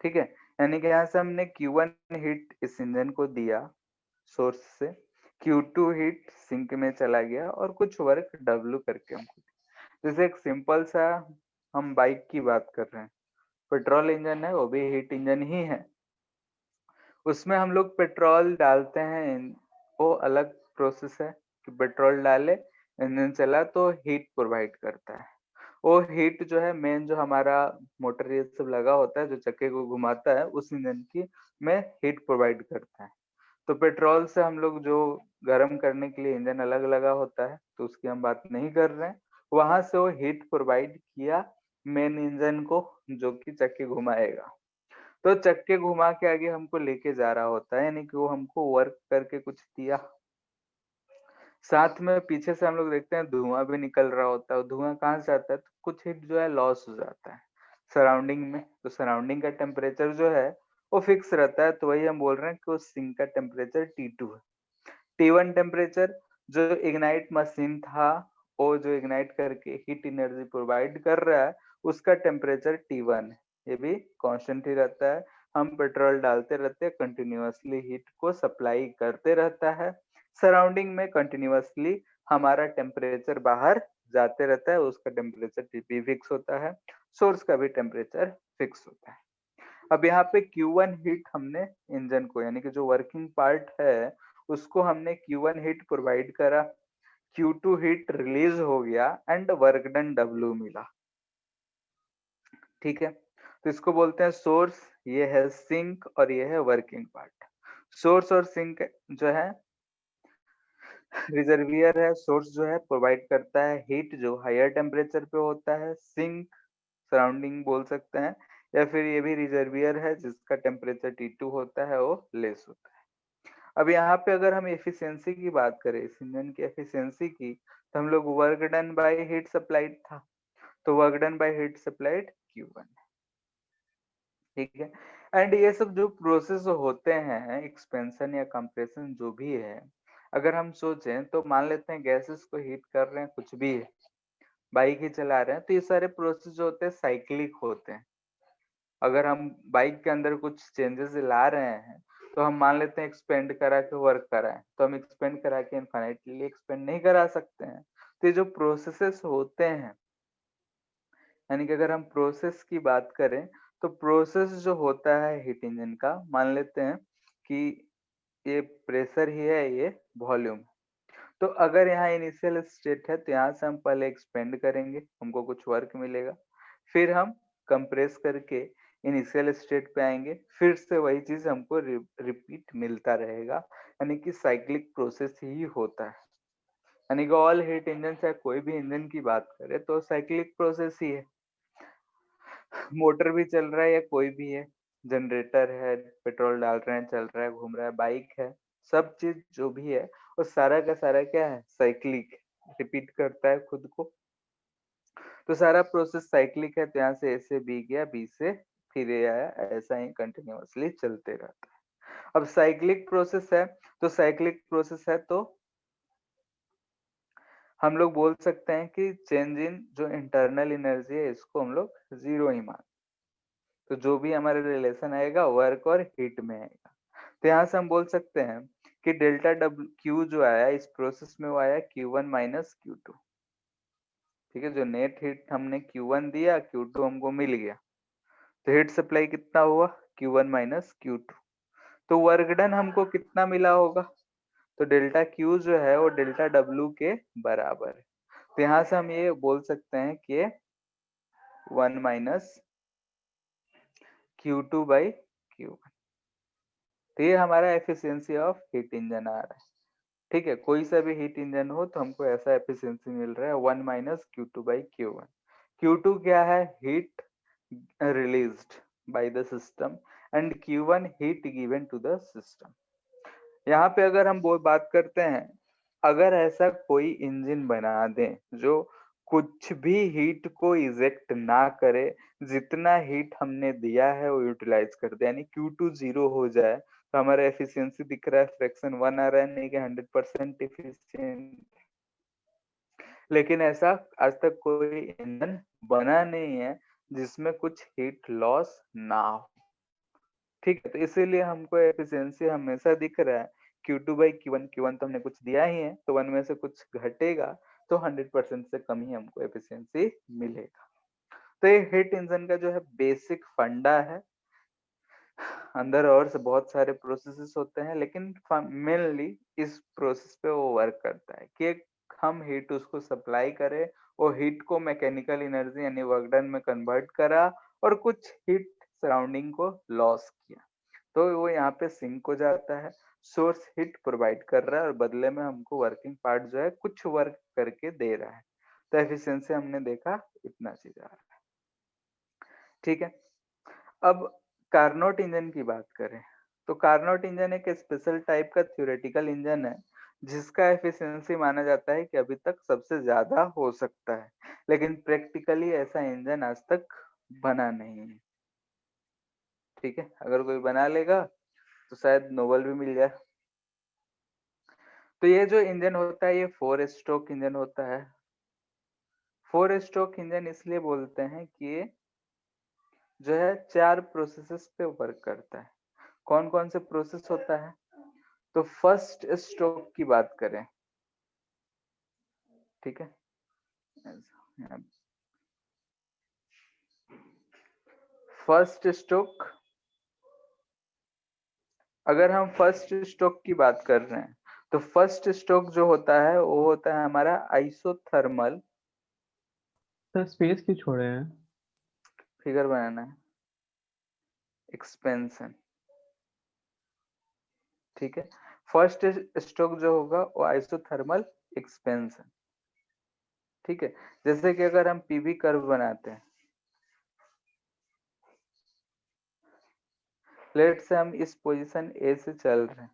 ठीक है, यानी कि यहाँ से हमने Q1 हीट इस इंजन को दिया सोर्स से, Q2 हीट सिंक में चला गया और कुछ वर्क W करके हमको दिया। जैसे एक सिंपल सा हम बाइक की बात कर रहे हैं, पेट्रोल इंजन है, वो भी हीट इंजन ही है। उसमें हम लोग पेट्रोल डालते हैं, वो अलग प्रोसेस है कि पेट्रोल डाले, इंजन चला तो हीट प्रोवाइड करता है। वो हीट जो है मेन, जो हमारा मोटर ये सब लगा होता है जो चक्के को घुमाता है, उस इंजन की में हीट प्रोवाइड करता है। तो पेट्रोल से हम लोग जो गर्म करने के लिए इंजन अलग लगा होता है, तो उसकी हम बात नहीं कर रहे हैं। वहां से वो हीट प्रोवाइड किया मेन इंजन को, जो कि चक्के घुमाएगा। तो चक्के घुमा के आगे हमको लेके जा रहा होता है, यानी कि वो हमको वर्क करके कुछ दिया। साथ में पीछे से हम लोग देखते हैं धुआं भी निकल रहा होता है। धुआं कहाँ से आता है? तो कुछ हीट जो है लॉस हो जाता है सराउंडिंग में। तो सराउंडिंग का टेम्परेचर जो है वो फिक्स रहता है, तो वही हम बोल रहे हैं कि वो सिंक का टेम्परेचर T2 है। T1 टेम्परेचर जो इग्नाइट मशीन था, वो जो इग्नाइट करके हीट एनर्जी प्रोवाइड कर रहा है, उसका टेम्परेचर T1 है। ये भी कांस्टेंट ही रहता है। हम पेट्रोल डालते रहते हैं, कंटिन्यूअसली हीट को सप्लाई करते रहता है। सराउंडिंग में कंटिन्यूअसली हमारा टेम्परेचर बाहर जाते रहता है, उसका टेम्परेचर भी फिक्स होता है, सोर्स का भी टेम्परेचर फिक्स होता है। अब यहाँ पे Q1 हीट हमने इंजन को, यानी कि जो वर्किंग पार्ट है उसको हमने Q1 हीट प्रोवाइड करा, Q2 हीट रिलीज हो गया एंड वर्क डन W मिला। ठीक है, तो इसको बोलते हैं सोर्स, ये है सिंक और ये है वर्किंग पार्ट। सोर्स और सिंक जो है रिजर्वियर है। सोर्स जो है प्रोवाइड करता है हीट जो हायर टेम्परेचर पे होता है, सिंक सराउंडिंग बोल सकते हैं, या फिर ये भी रिजर्वियर है जिसका टेम्परेचर T2 होता है, वो लेस होता है। अब यहाँ पे अगर हम एफिशिएंसी की बात करें, इस इंजन की एफिशिएंसी की, तो हम लोग work done by heat supplied था, तो work done by heat supplied Q1। ठीक है, एंड ये सब जो प्रोसेस होते हैं, एक्सपेंशन या कंप्रेशन जो भी है, अगर हम सोचें तो मान लेते हैं गैसेस को हीट कर रहे हैं, कुछ भी है, बाइक ही चला रहे हैं, तो ये सारे प्रोसेस जो होते हैं साइक्लिक होते हैं। अगर हम बाइक के अंदर कुछ चेंजेस ला रहे हैं, तो हम मान लेते हैं एक्सपेंड करा के वर्क कराएं, तो हम एक्सपेंड करा के इनफाइनाइटली एक्सपेंड नहीं करा सकते हैं। तो ये जो प्रोसेसेस होते हैं, यानी कि अगर हम प्रोसेस की बात करें, तो प्रोसेस जो होता है हीट इंजन का, मान लेते हैं कि ये प्रेशर ही है, ये वॉल्यूम। तो अगर यहाँ इनिशियल स्टेट है, तो यहाँ से हम पहले एक्सपेंड करेंगे, हमको कुछ वर्क मिलेगा, फिर हम कंप्रेस करके इनिशियल स्टेट पे आएंगे, फिर से वही चीज हमको रिपीट मिलता रहेगा, यानी कि साइक्लिक प्रोसेस ही होता है। यानी कि ऑल हीट इंजन, चाहे कोई भी इंजन की बात करें, तो साइक्लिक प्रोसेस ही है। मोटर भी चल रहा है या कोई भी है, जनरेटर है, पेट्रोल डाल रहे हैं, चल रहा है, घूम रहा है, बाइक है, सब चीज जो भी है वो सारा का सारा क्या है, साइक्लिक, रिपीट करता है खुद को। तो सारा प्रोसेस साइक्लिक है, तो यहाँ से ए से बी गया, बी से फिर ए आया, ऐसा ही कंटिन्यूअसली चलते रहता है। अब साइक्लिक प्रोसेस है, तो साइक्लिक प्रोसेस है तो हम लोग बोल सकते हैं कि चेंज इन जो इंटरनल एनर्जी है, इसको हम लोग जीरो ही मान, तो जो भी हमारा रिलेशन आएगा वर्क और हीट में आएगा। तो यहाँ से हम बोल सकते हैं कि डेल्टा डब्ल्यू क्यू जो आया इस प्रोसेस में, वो आया Q1 माइनस Q2। ठीक है, जो नेट हीट हमने Q1 दिया, Q2 हमको मिल गया, तो हीट सप्लाई कितना हुआ, Q1 माइनस Q2। तो वर्क डन हमको कितना मिला होगा, तो डेल्टा Q जो है वो डेल्टा W के बराबर है। तो यहाँ से हम ये बोल सकते हैं कि 1 माइनस Q2 बाई Q1। तो ये हमारा एफिशिएंसी ऑफ हीट इंजन आ रहा है। ठीक है, कोई सा भी हीट इंजन हो तो हमको ऐसा एफिशिएंसी मिल रहा है 1 minus Q2 by Q1। Q2 क्या है, heat released by the system, and Q1 heat given to the system. यहाँ पे अगर हम वो बात करते हैं, अगर ऐसा कोई इंजन बना दें जो कुछ भी हीट को इजेक्ट ना करे, जितना हीट हमने दिया है वो यूटिलाइज कर दे, यानी Q2 जीरो हो जाए, तो हमारा एफिशिएंसी दिख रहा है फ्रैक्शन 1 आ रहा है, नहीं कि 100% एफिशिएंट। लेकिन ऐसा आज तक कोई इंजन बना नहीं है जिसमें कुछ हीट लॉस ना हो। ठीक है, तो इसीलिए हमको एफिशिएंसी हमेशा दिख रहा है Q2 बाई Q1। Q1 तो हमने कुछ दिया ही है, तो 1 में से कुछ घटेगा तो 100% से कम ही हमको एफिशिएंसी मिलेगा। तो ये हीट इंजन का जो है बेसिक फंडा है। अंदर और से बहुत सारे प्रोसेसेस होते हैं, लेकिन मेनली इस प्रोसेस पे वो वर्क करता है कि हम हीट उसको सप्लाई करें, वो हीट को मैकेनिकल एनर्जी यानी वर्क डन में कन्वर्ट करा, और कुछ हीट सराउंडिंग को लॉस किया, तो वो यहाँ पे सिंक हो जाता है। सोर्स हीट प्रोवाइड कर रहा है और बदले में हमको वर्किंग पार्ट जो है कुछ वर्क करके दे रहा है। तो एफिशिएंसी हमने देखा इतना चीज आ रहा है। ठीक है, अब कार्नोट इंजन की बात करें, तो कार्नोट इंजन एक स्पेशल टाइप का थ्योरेटिकल इंजन है जिसका एफिशिएंसी माना जाता है कि अभी तक सबसे ज्यादा हो सकता है, लेकिन प्रैक्टिकली ऐसा इंजन आज तक बना नहीं है। ठीक है, अगर कोई बना लेगा तो शायद नोबल भी मिल जाए। तो ये जो इंजन होता है ये 4 स्ट्रोक इंजन होता है। 4 स्ट्रोक इंजन इसलिए बोलते हैं कि ये जो है 4 प्रोसेसेस पे वर्क करता है। कौन कौन से प्रोसेस होता है, तो फर्स्ट स्ट्रोक की बात करें, ठीक है, फर्स्ट स्ट्रोक, अगर हम फर्स्ट स्ट्रोक की बात कर रहे हैं तो फर्स्ट स्ट्रोक जो होता है वो होता है हमारा आइसोथर्मल। सर स्पेस क्यों छोड़े हैं? फिगर बनाना है, एक्सपेंशन। ठीक है, फर्स्ट स्ट्रोक जो होगा वो आइसोथर्मल एक्सपेंशन। ठीक है, जैसे कि अगर हम पीवी कर्व बनाते हैं, लेट से हम इस पोजीशन ए से चल रहे हैं,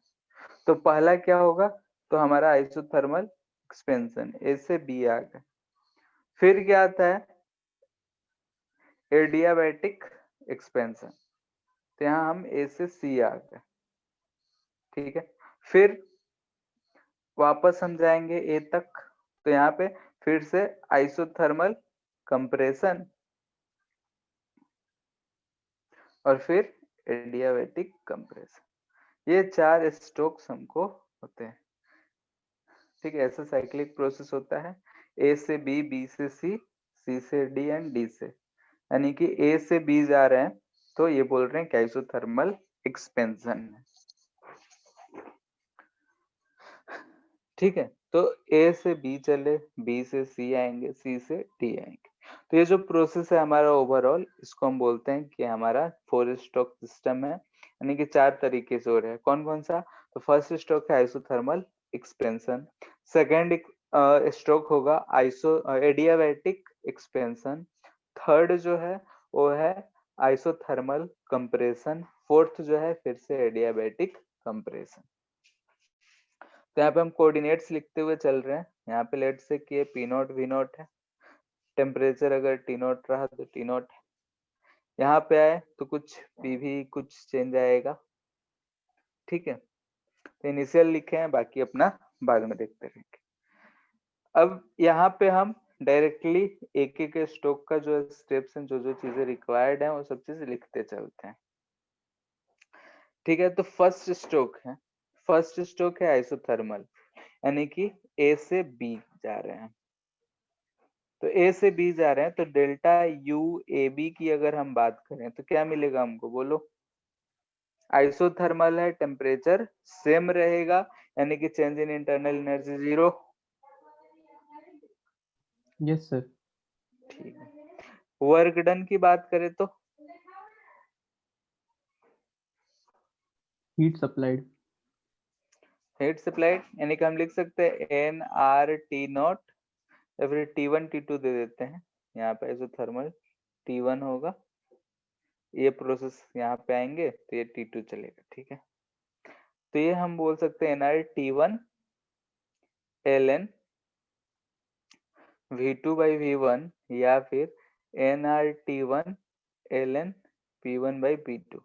तो पहला क्या होगा, तो हमारा आइसोथर्मल एक्सपेंशन ए से बी आ गया। फिर क्या आता है, एडियाबैटिक एक्सपेंशन, तो यहाँ हम ए से सी आ गए। ठीक है, फिर वापस हम जाएंगे ए तक, तो यहाँ पे फिर से आइसोथर्मल कंप्रेशन और फिर एडियाबैटिक कंप्रेशन। ये 4 स्ट्रोक्स हमको होते हैं। ठीक है, ऐसा साइक्लिक प्रोसेस होता है, ए से बी, बी से सी, सी से डी एंड डी से, यानी कि ए से बी जा रहे हैं तो ये बोल रहे हैं कि आइसोथर्मल एक्सपेंशन है। ठीक है, तो ए से बी चले, बी से सी आएंगे, सी से डी आएंगे। तो ये जो प्रोसेस है हमारा ओवरऑल, इसको हम बोलते हैं कि हमारा 4 स्ट्रोक सिस्टम है, यानी कि 4 तरीके से हो रहा है। कौन कौन सा, तो फर्स्ट स्ट्रोक है आइसोथर्मल एक्सपेंशन, सेकेंड स्ट्रोक होगा एडियाबैटिक एक्सपेंशन, थर्ड जो है वो है आइसोथर्मल कंप्रेशन, फोर्थ जो है फिर से एडियाबैटिक कंप्रेशन। तो यहाँ पे हम कोऑर्डिनेट्स लिखते हुए चल रहे हैं। यहाँ पे लेट से कि पी नॉट वी नॉट है, टेम्परेचर अगर टी नॉट रहा तो टी नॉट है, यहाँ पे आए तो कुछ पी भी कुछ चेंज आएगा। ठीक है, तो इनिशियल लिखे हैं, बाकी अपना बाद में देखते रहेंगे। अब यहाँ पे हम डायरेक्टली एक एक स्ट्रोक का जो स्टेप्स हैं, जो जो चीजें रिक्वायर्ड हैं, वो सब चीज लिखते चलते हैं। ठीक है, तो फर्स्ट स्ट्रोक है आइसोथर्मल, यानी कि ए से बी जा रहे हैं, तो ए से बी जा रहे हैं, तो डेल्टा यू ए बी की अगर हम बात करें तो क्या मिलेगा हमको, बोलो। आइसोथर्मल है, टेम्परेचर सेम रहेगा, यानी कि change in internal energy 0। Yes sir. ठीक है। वर्क डन की बात करें तो हीट सप्लाइड। हीट सप्लाइड, यानी कि हम लिख सकते हैं एन आर टी नॉट, या फिर T1 T2 दे देते हैं। यहाँ पे आइसोथर्मल T1 होगा, ये प्रोसेस यहाँ पे आएंगे तो ये T2 चलेगा। ठीक है, तो ये हम बोल सकते हैं nRT1 ln V2/V1, या फिर nRT1 ln P1/P2,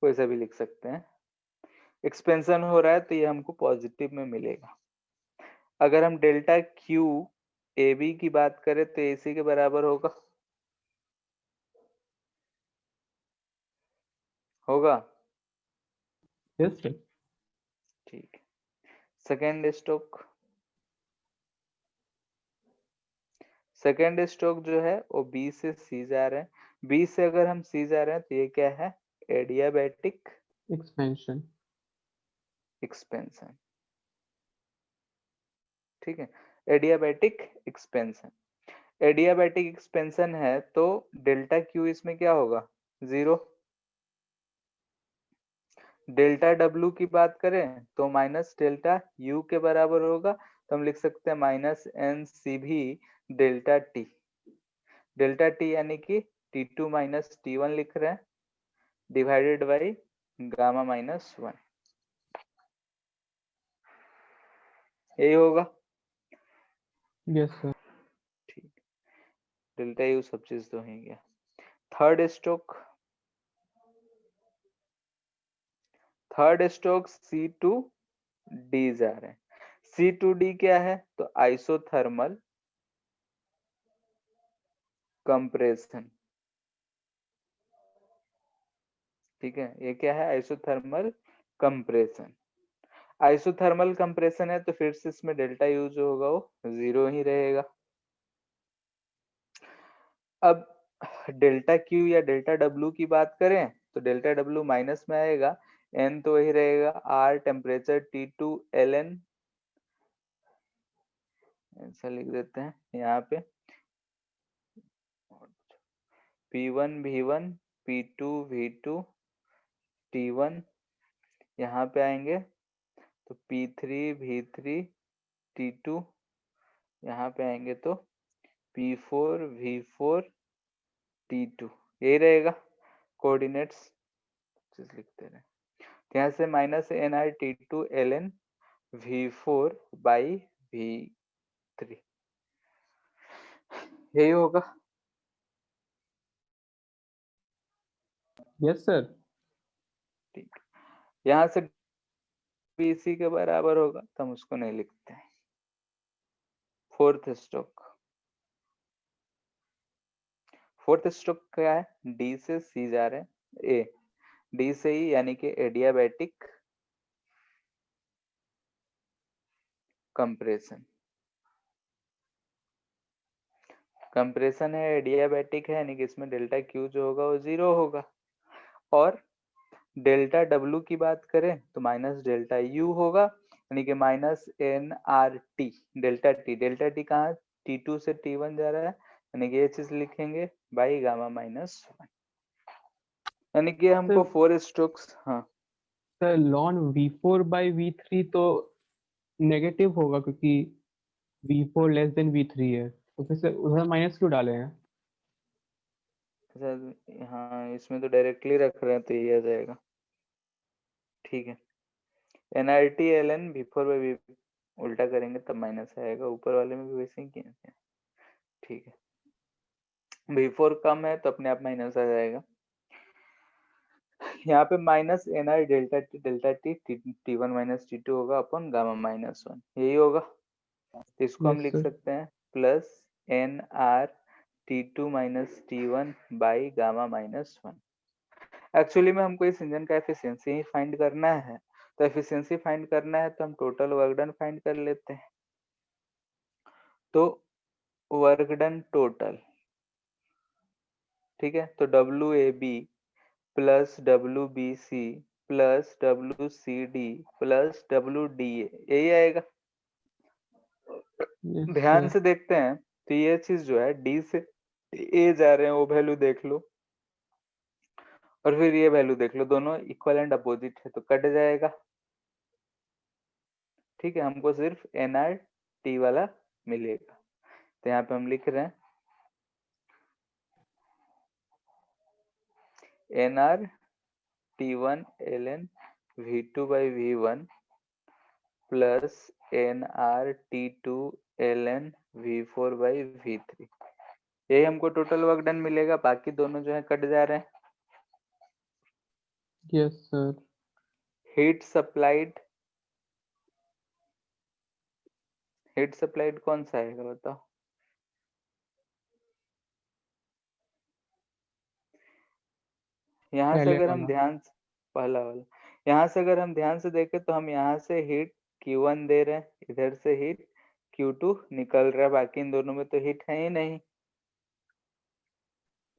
कोई सा भी लिख सकते हैं। एक्सपेंशन हो रहा है तो ये हमको पॉजिटिव में मिलेगा। अगर हम डेल्टा क्यू ए बी की बात करें तो AC के बराबर होगा, होगा। Yes sir. ठीक है, सेकेंड स्ट्रोक, सेकेंड स्ट्रोक जो है वो बी से सी जा रहे हैं। बी से अगर हम सी जा रहे हैं तो ये क्या है, एडियाबैटिक एक्सपेंशन। एक्सपेंशन। ठीक है, एडियाबैटिक एक्सपेंशन, एडियाबैटिक एक्सपेंशन है तो डेल्टा क्यू इसमें क्या होगा, 0। डेल्टा डब्ल्यू की बात करें तो माइनस डेल्टा यू के बराबर होगा, तो हम लिख सकते हैं माइनस एन सी भी डेल्टा टी। डेल्टा टी यानी कि T2 माइनस T1 लिख रहे हैं, डिवाइडेड बाई गामा माइनस 1, यही होगा। Yes sir. ठीक, डेल्टा यू सब चीज तो ही गया। Third stroke, third stroke C2D जा रहे हैं। C2D क्या है, तो आइसोथर्मल कंप्रेशन। ठीक है, ये क्या है, आइसोथर्मल कंप्रेशन। आइसोथर्मल कंप्रेशन है तो फिर से इसमें डेल्टा यू जो होगा वो 0 ही रहेगा। अब डेल्टा क्यू या डेल्टा डब्ल्यू की बात करें तो डेल्टा डब्ल्यू माइनस में आएगा, एन तो वही रहेगा, आर टेम्परेचर T2 ln, ऐसा लिख देते हैं यहाँ पे, P1 V1 P2 V2 T1, यहाँ पे आएंगे तो P3 V3 T2, यहाँ पे आएंगे तो P4 V4 T2, यही रहेगा कोऑर्डिनेट्स, लिखते रहे। यहाँ से minus nRT2 ln V4 by V3, यही होगा। Yes sir. ठीक, यहाँ से BC के बराबर होगा तो हम उसको नहीं लिखते हैं। फोर्थ स्ट्रोक, फोर्थ स्ट्रोक क्या है, D से C जा रहे हैं, A D से ही, यानी कि एडियाबैटिक कंप्रेशन। कंप्रेशन है, एडियाबैटिक है, यानी कि इसमें डेल्टा क्यू जो होगा वो 0 होगा। और डेल्टा डब्ल्यू की बात करें तो माइनस डेल्टा यू होगा, यानी कि minus N R T delta T. Delta T कहाँ, T2 से T1 जा रहा है, यानी कि ये चीज लिखेंगे बाई गामा माइनस 1, यानी कि हमको सर 4 स्ट्रोक्स। हाँ, सर लॉन V4/V3 तो नेगेटिव होगा क्योंकि V4 लेस देन V3 है, तो फिर से उधर माइनस क्यों डाले हैं? अच्छा हाँ, इसमें तो डायरेक्टली रख रहे हैं तो ये आ जाएगा। ठीक है, nRT ln V4/V, उल्टा करेंगे तब माइनस आएगा, ऊपर वाले में भी वैसे ही किया है। ठीक है, V4 कम है तो अपने आप माइनस आ जाएगा। यहाँ पे minus nr delta T T1 minus T2 होगा अपन गामा माइनस 1, यही होगा। तो इसको हम यस लिख सर। सकते हैं plus nr T2 minus T1 by gamma minus 1। Actually में हमको इस इंजन का एफिशिएंसी ही फाइंड करना है, तो एफिशिएंसी फाइंड करना है तो हम टोटल वर्क डन फाइंड कर लेते हैं। तो वर्क डन टोटल, ठीक है। तो W A B plus W B C plus W C D plus W D A, यही आएगा। यस ध्यान सर। से देखते हैं तो ये चीज जो है डी से ए जा रहे हैं, वो वैल्यू देख लो, और फिर ये वैल्यू देख लो, दोनों इक्वल एंड अपोजिट है तो कट जाएगा। ठीक है, हमको सिर्फ एन आर टी वाला मिलेगा। तो यहाँ पे हम लिख रहे हैं N R T one L N V two by V one plus N R T two L N V four by V three, यही हमको टोटल वर्क डन मिलेगा। बाकी दोनों जो है कट जा रहे हैं। Yes sir. Heat supplied, heat supplied कौन सा आएगा बताओ। यहाँ से पहले अगर हम वाला। ध्यान से, पहला वाला, यहाँ से अगर हम ध्यान से देखें तो हम यहाँ से हीट Q1 दे रहे हैं, इधर से हीट Q2 निकल रहा है, बाकी इन दोनों में तो हीट है ही नहीं,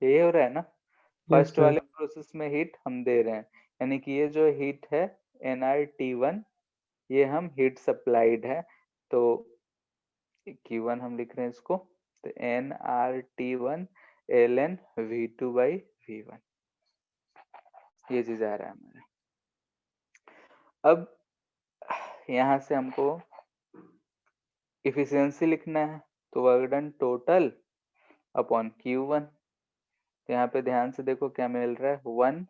यही हो रहा है ना। Yes first sir. वाले प्रोसेस में हीट हम दे रहे हैं, यानी कि ये जो हीट है NrT1, ये हम हीट सप्लाइड है। तो Q1 हम लिख रहे हैं इसको, तो NrT1 ln V2 by V1, ये चीज आ रहा है हमारे। अब यहाँ से हमको इफिशियंसी लिखना है, तो work done total upon Q1। तो यहाँ पे ध्यान से देखो क्या मिल रहा है, 1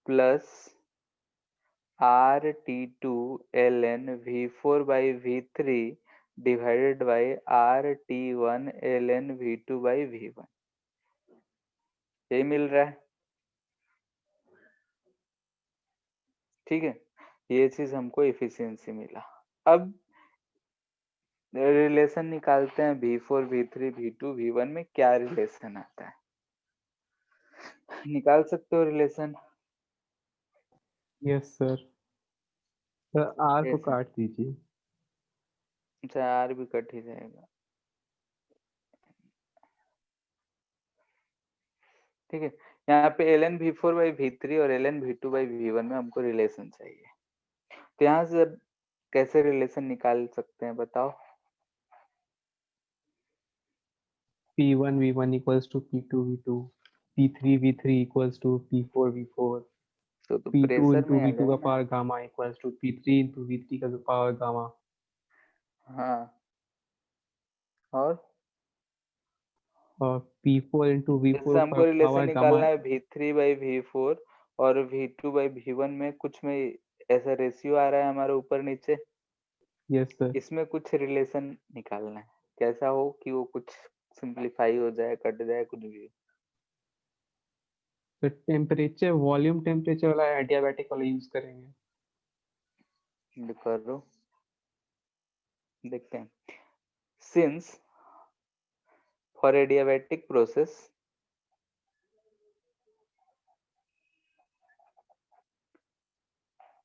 plus R T two L N V four by V three divided by R T one L N V two by V one, यही मिल रहा है। ठीक है, ये चीज हमको इफिशियंसी मिला। अब रिलेशन निकालते हैं V4 V3 V2 V1 में क्या रिलेशन आता है, निकाल सकते हो relation. Yes sir. Sir R को कैसे, काट दीजिए। अच्छा आर भी कट ही जाएगा। ठीक है, यहाँ पे L N V four by V three और L N V two by V one में हमको रिलेशन चाहिए। तो यहाँ से कैसे रिलेशन निकाल सकते हैं बताओ। P1 V1 equals to P2 V2, P3 V3 equals to P4 V4, तो P2 प्रेशर into में आ V2 जाए का ना। Power gamma equals to P3 into V3 का पावर गामा, हाँ, और और P4 into इससे V4 का हमको रिलेशन पावर निकालना गामा। है V three by V four और V two by V one में कुछ में ऐसा रेशियो आ रहा है हमारे ऊपर नीचे, यस सर। इसमें कुछ रिलेशन निकालना है, कैसा हो कि वो कुछ सिंप्लीफाई हो जाए, कट जाए, कुछ भी। तो टेम्परेचर वॉल्यूम टेम्परेचर वाला एडियाबैटिक वाला यूज करेंगे। कर लो, देखते हैं। Since for adiabatic process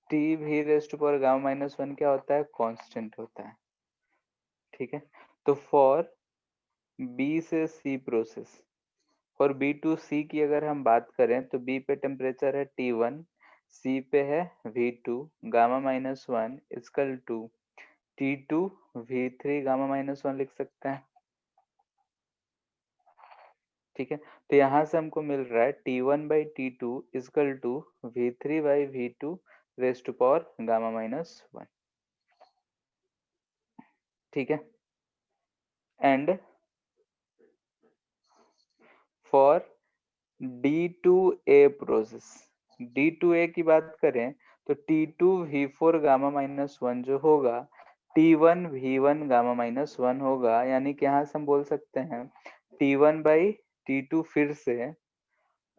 T V raised power gamma minus one क्या होता है, कांस्टेंट होता है। ठीक है, तो फॉर बी से सी प्रोसेस, फॉर बी टू सी की अगर हम बात करें तो बी पे टेम्परेचर है T1, सी पे है V2 gamma minus one equal to T2 V3 gamma minus one लिख सकते हैं। ठीक है, तो यहाँ से हमको मिल रहा है T1 by T2 equal to V3 by V2 raised to power gamma minus one. ठीक है, and for D2A process, D2A की बात करें तो T2 V4 gamma minus one जो होगा T1 V1 gamma minus one होगा, यानी कि यहाँ से हम बोल सकते हैं T1 बाई T2 फिर से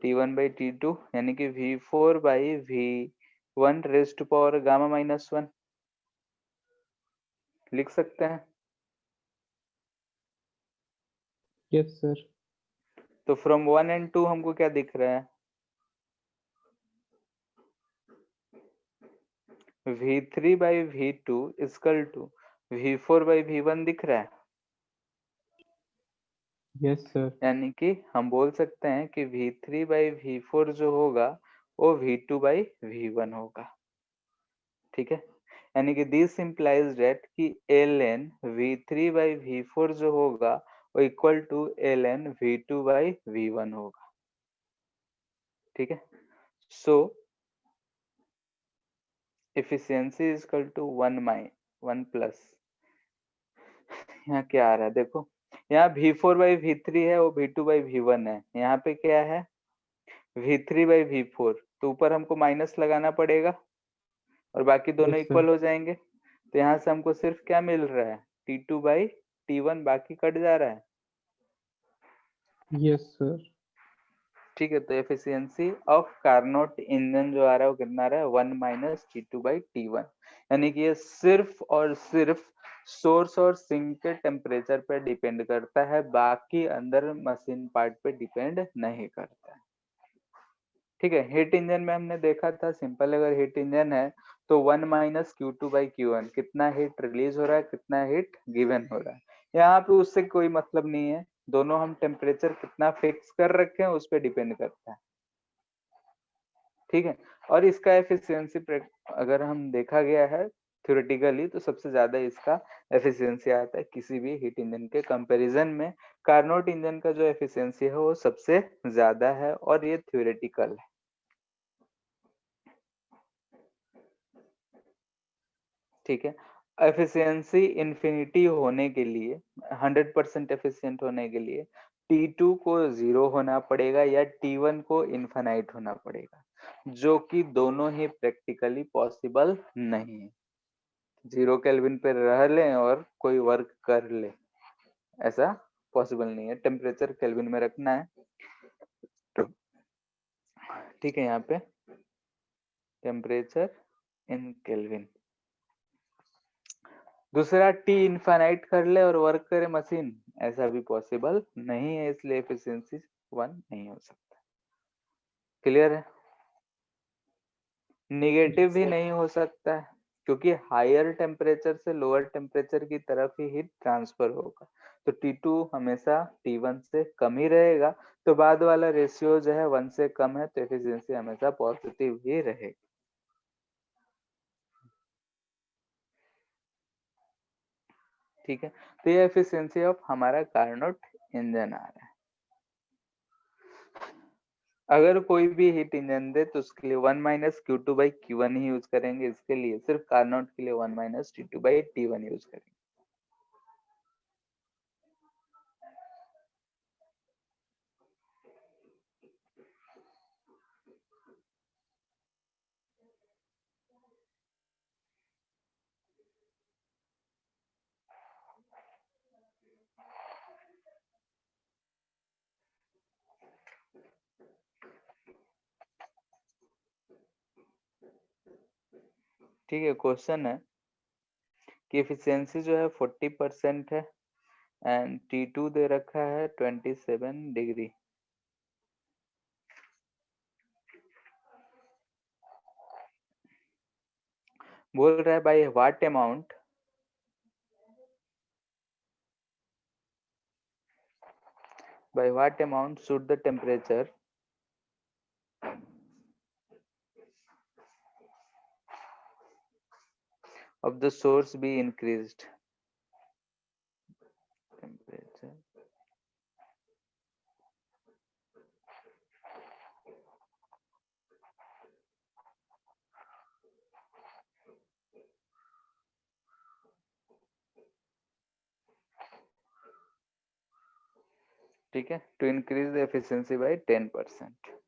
T1 बाई T2 यानी कि V4 by V1 raised to power gamma minus one लिख सकते हैं। Yes sir. तो फ्रॉम 1 एंड 2 हमको क्या दिख रहा है, V3 by V2 is equal to V4 by V1 दिख रहा है। Yes sir. यानी कि हम बोल सकते हैं कि V3 बाई V4 जो होगा वो V2 बाई V1 होगा। ठीक है, यानी कि दिस इम्प्लाइज डेट कि ln V3 बाई V4 जो होगा वो equal to ln V2 by V1 होगा। ठीक है, so efficiency is equal to 1 plus, यहाँ क्या आ रहा है देखो, यहाँ V4 बाई V3 है, वो V2 बाई V1 है। यहाँ पे क्या है V3 बाई V4, तो ऊपर हमको माइनस लगाना पड़ेगा और बाकी दोनों यस इक्वल सर। हो जाएंगे। तो यहाँ से हमको सिर्फ क्या मिल रहा है, T2 बाई T1, बाकी कट जा रहा है। Yes sir. ठीक है, तो एफिशिएंसी ऑफ कार्नोट इंजन जो आ रहा है वो कितना आ रहा है, 1 माइनस T2 बाई T1। यानी कि ये सिर्फ और सिर्फ सोर्स और सिंक के टेम्परेचर पे डिपेंड करता है, बाकी अंदर मशीन पार्ट पे डिपेंड नहीं करता है। ठीक है, हीट इंजन में हमने देखा था सिंपल, अगर हीट इंजन है तो 1 माइनस Q2 बाई Q1, कितना हीट रिलीज हो रहा है, कितना हीट गिवन हो रहा है। यहाँ पे उससे कोई मतलब नहीं है, दोनों हम टेम्परेचर कितना फिक्स कर रखे हैं उस पर डिपेंड करता है। ठीक है, और इसका एफिशिएंसी अगर हम देखा गया है थ्योरेटिकली तो सबसे ज्यादा इसका एफिशिएंसी आता है किसी भी हीट इंजन के कंपैरिजन में। कार्नोट इंजन का जो एफिशिएंसी है वो सबसे ज्यादा है, और ये थ्योरेटिकल है। ठीक है, एफिशिएंसी इन्फिनिटी होने के लिए, 100% एफिशिएंट होने के लिए T2 को 0 होना पड़ेगा या T1 को इनफाइनाइट होना पड़ेगा, जो कि दोनों ही प्रैक्टिकली पॉसिबल नहीं है। 0 केल्विन पे रह लें और कोई वर्क कर ले, ऐसा पॉसिबल नहीं है, टेम्परेचर केल्विन में रखना है। ठीक है, यहाँ पे टेम्परेचर इन केल्विन। दूसरा, T इनफाइनाइट कर ले और वर्क करे मशीन, ऐसा भी पॉसिबल नहीं है, इसलिए एफिशिएंसी 1 नहीं हो सकता। क्लियर है? निगेटिव भी नहीं हो सकता है, क्योंकि हायर टेम्परेचर से लोअर टेम्परेचर की तरफ ही हीट ट्रांसफर होगा, तो T2 हमेशा T1 से कम ही रहेगा, तो बाद वाला रेशियो जो है 1 से कम है, तो एफिशिएंसी हमेशा पॉजिटिव ही रहेगी। ठीक है, तो ये एफिशिएंसी ऑफ हमारा कार्नोट इंजन आ रहा है। अगर कोई भी हीट इंजन दे तो उसके लिए 1 minus Q2 by Q1 he use करेंगे, इसके लिए सिर्फ कार्नोट के लिए 1 minus T2 by T1 use करेंगे। ठीक है, क्वेश्चन है कि एफिशिएंसी जो है 40% है एंड T2 दे रखा है 27 डिग्री। बोल रहा है by what amount should the temperature of the source be increased। Temperature, ठीक है, to increase the efficiency by 10%।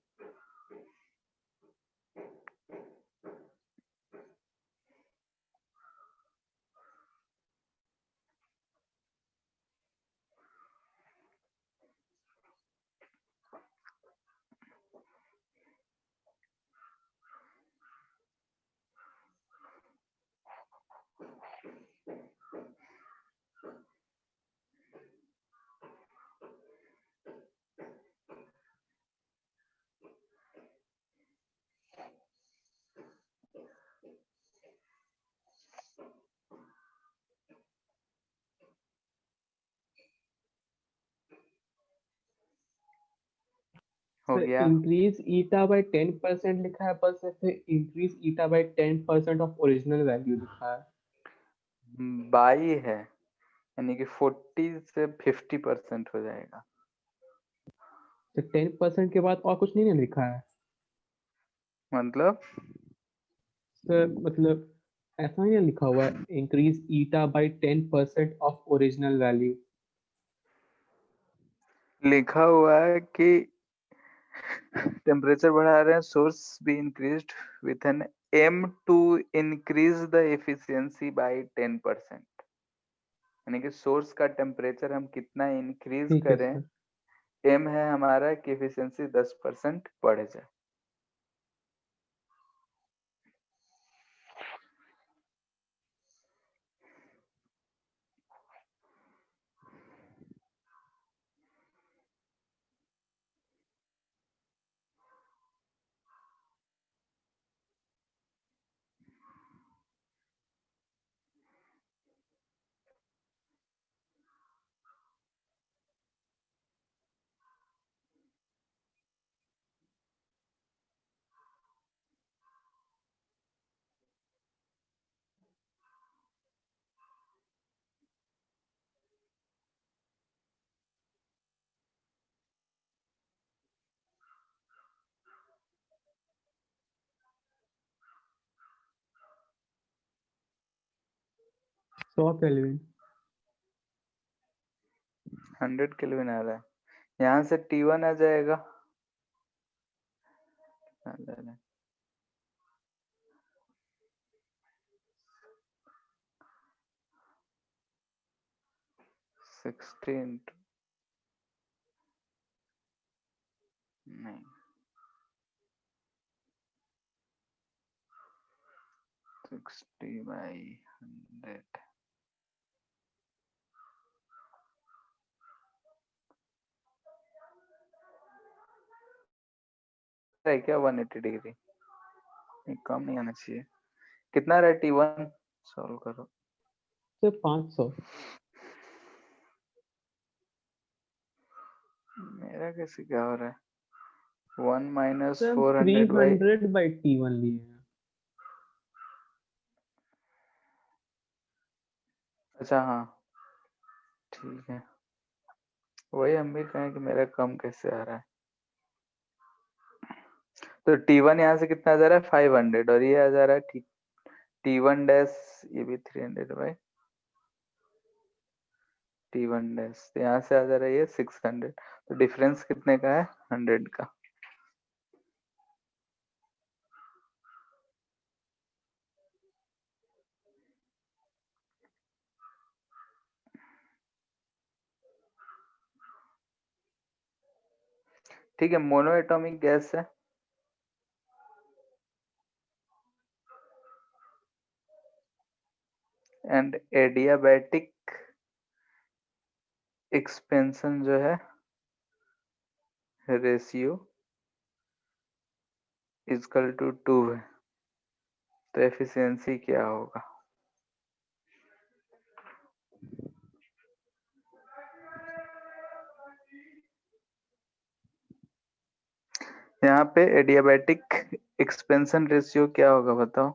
हो गया। इंक्रीज ईटा बाय 10% लिखा है बस, या फिर increase eta by 10% of original value लिखा है? बाई है, यानी कि 40 से 50% हो जाएगा। तो 10% के बाद और कुछ नहीं ना लिखा है मतलब सर? मतलब ऐसा नहीं लिखा हुआ है, increase eta by 10% of original value? लिखा हुआ है कि टेम्परेचर बढ़ा रहे हैं, सोर्स भी increased with an M to increase the efficiency by 10%। यानी कि सोर्स का टेम्परेचर हम कितना इंक्रीज ठीक है करें, सर। एम है हमारा कि एफिशिएंसी 10% बढ़ जाए। सौ केल्विन। 100 केल्विन आ रहा है, यहाँ से T1 आ जाएगा। 16 नहीं, 60/100 है क्या? 180 डिग्री, कम नहीं आना चाहिए। कितना रहा T1? सॉल्व करो। सर 500। मेरा कैसे क्या हो रहा है? 1 माइनस सर हम 400/, 300/T1 लिए हैं। अच्छा हाँ ठीक है, वही हम भी कहें कि मेरा कम कैसे आ रहा है। तो T1 यहाँ से कितना आ जा रहा है? 500, और ये आ जा रहा है T1 डैश, ये भी 300 T1 डैश, तो यहाँ से आ जा रहा है ये 600। तो डिफरेंस कितने का है? 100 का। ठीक है, मोनो एटॉमिक गैस है, एंड एडियाबैटिक एक्सपेंशन जो है रेशियो इजकल टू 2 है, तो एफिशिएंसी क्या होगा? यहाँ पे एडियाबैटिक एक्सपेंशन रेशियो क्या होगा बताओ?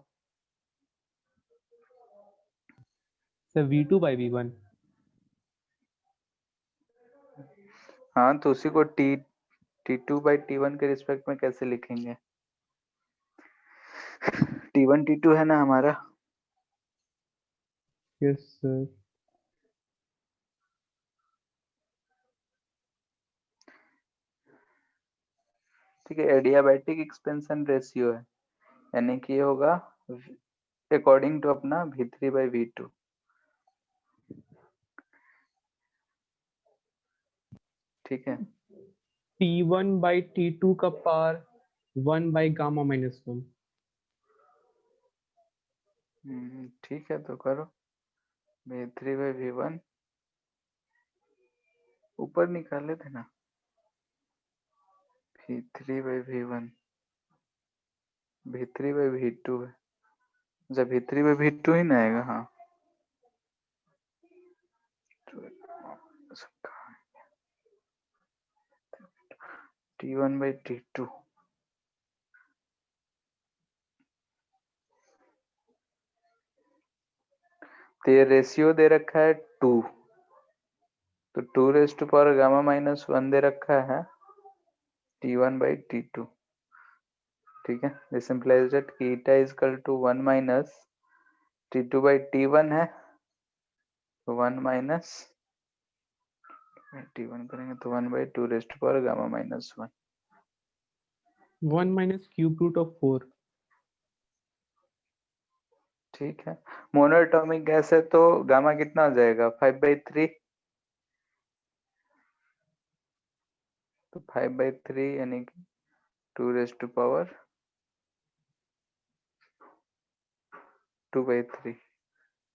Sir V2/V1। हाँ, तो उसी को T2/T1 के रिस्पेक्ट में कैसे लिखेंगे? T1 T2 है ना हमारा। Yes sir. ठीक है, एडियाबैटिक एक्सपेंशन रेशियो है, यानी कि ये होगा अकॉर्डिंग टू अपना V3/V2। ठीक है, T1/T2 का पावर 1/γ-1। ठीक है, तो करो। V3/V1 ऊपर निकाले थे ना, V3/V1 V3/V2 है, जब V3/V2 ही ना आएगा। हाँ T1/T2। तो ये रेशियो दे रखा है 2, तो 2⁻⁻1 दे रखा है T1/T2। ठीक है, this implies that eta is equal to 1 minus T2/T1 है, 1 माइनस T1 करेंगे तो 1/2⁻⁻1। 1 माइनस क्यूब रूट ऑफ 4। ठीक है, मोनोएटॉमिक गैस है तो गामा कितना हो जाएगा 5/3, तो 5/3 यानी कि 2⁻2/3। ठीक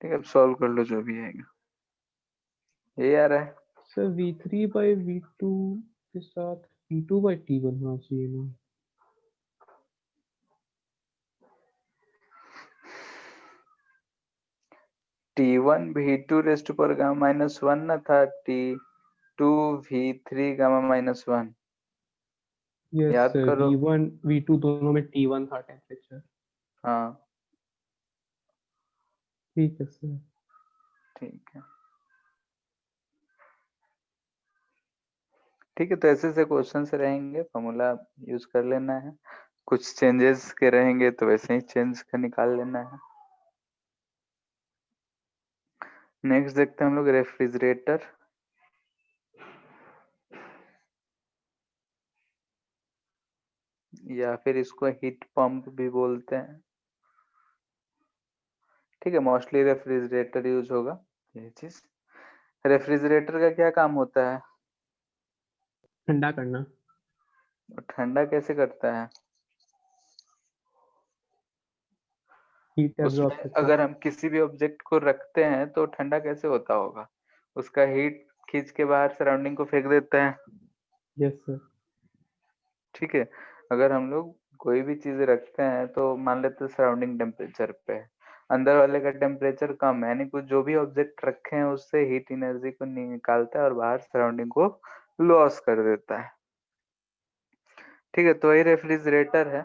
है, अब सॉल्व कर लो जो भी आएगा। ये आ रहा है सर V3/V2 के साथ T2/T1 होना चाहिए ना। T1 V2⁻⁻1 ना था, T2 V3 γ-1। यस याद सर, करो। V1 V2 दोनों में T1 था टेम्परेचर। हाँ ठीक है सर। ठीक है। ठीक है, तो ऐसे ऐसे क्वेश्चन से रहेंगे, फॉर्मूला यूज कर लेना है, कुछ चेंजेस के रहेंगे तो वैसे ही चेंज कर निकाल लेना है। नेक्स्ट देखते हैं हम लोग रेफ्रिजरेटर, या फिर इसको हीट पंप भी बोलते हैं। ठीक है, मोस्टली रेफ्रिजरेटर यूज होगा ये चीज। रेफ्रिजरेटर का क्या काम होता है? ठंडा करना। ठंडा कैसे करता है? हीट एब्जॉर्ब उसमें करके। अगर हम किसी भी ऑब्जेक्ट को रखते हैं तो ठंडा कैसे होता होगा? उसका हीट खींच के बाहर सराउंडिंग को फेंक देते हैं। Yes sir. ठीक है, अगर हम लोग कोई भी चीज रखते हैं तो मान लेते हैं सराउंडिंग टेम्परेचर पे है, अंदर वाले का टेम्परेचर कम है, यानी कुछ जो भी ऑब्जेक्ट रखे हैं उससे हीट एनर्जी को निकालता है और बाहर सराउंडिंग को लॉस कर देता है। ठीक है, तो ये रेफ्रिजरेटर है।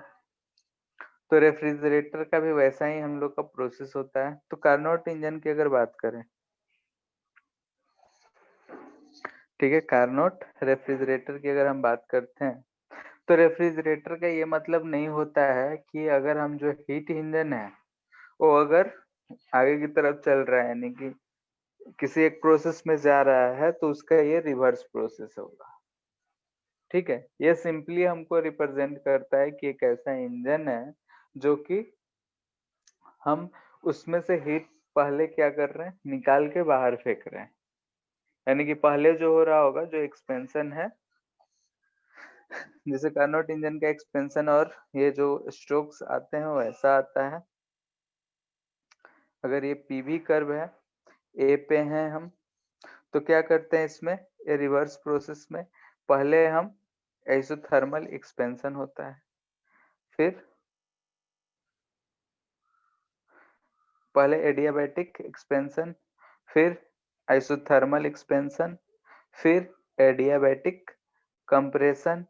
तो रेफ्रिजरेटर का भी वैसा ही हम लोग का प्रोसेस होता है। तो कार्नोट इंजन की अगर बात करें, ठीक है, कार्नोट रेफ्रिजरेटर की अगर हम बात करते हैं, तो रेफ्रिजरेटर का ये मतलब नहीं होता है कि अगर हम जो हीट इंजन है वो अगर आगे की तरफ चल रहा है, यानी कि किसी एक प्रोसेस में जा रहा है, तो उसका ये रिवर्स प्रोसेस होगा। ठीक है, ये सिंपली हमको रिप्रेजेंट करता है कि एक ऐसा इंजन है जो कि हम उसमें से हीट पहले क्या कर रहे हैं, निकाल के बाहर फेंक रहे हैं। यानी कि पहले जो हो रहा होगा, जो एक्सपेंशन है, जैसे कार्नोट इंजन का एक्सपेंशन और ये जो स्ट्रोक्स आते हैं वो ऐसा आता है। अगर ये पीवी कर्व है, ए पे हैं हम, तो क्या करते हैं इसमें, ये रिवर्स प्रोसेस में पहले हम आइसोथर्मल एक्सपेंशन होता है, फिर पहले एडियाबैटिक एक्सपेंशन, फिर आइसोथर्मल एक्सपेंशन, फिर एडियाबैटिक कंप्रेशन,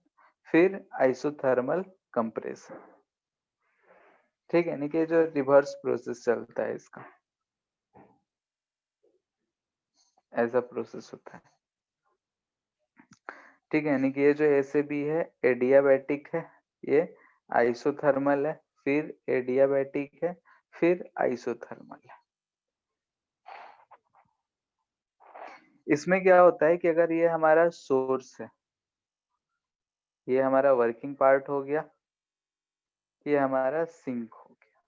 फिर आइसोथर्मल कंप्रेशन। ठीक है, यानी कि जो रिवर्स प्रोसेस चलता है इसका, ऐसा प्रोसेस होता है। ठीक है, यानी कि ये जो ऐसे भी है एडियाबैटिक है, ये आइसोथर्मल है, फिर एडियाबैटिक है, फिर आइसोथर्मल है। इसमें क्या होता है कि अगर ये हमारा सोर्स है, ये हमारा वर्किंग पार्ट हो गया, ये हमारा सिंक हो गया।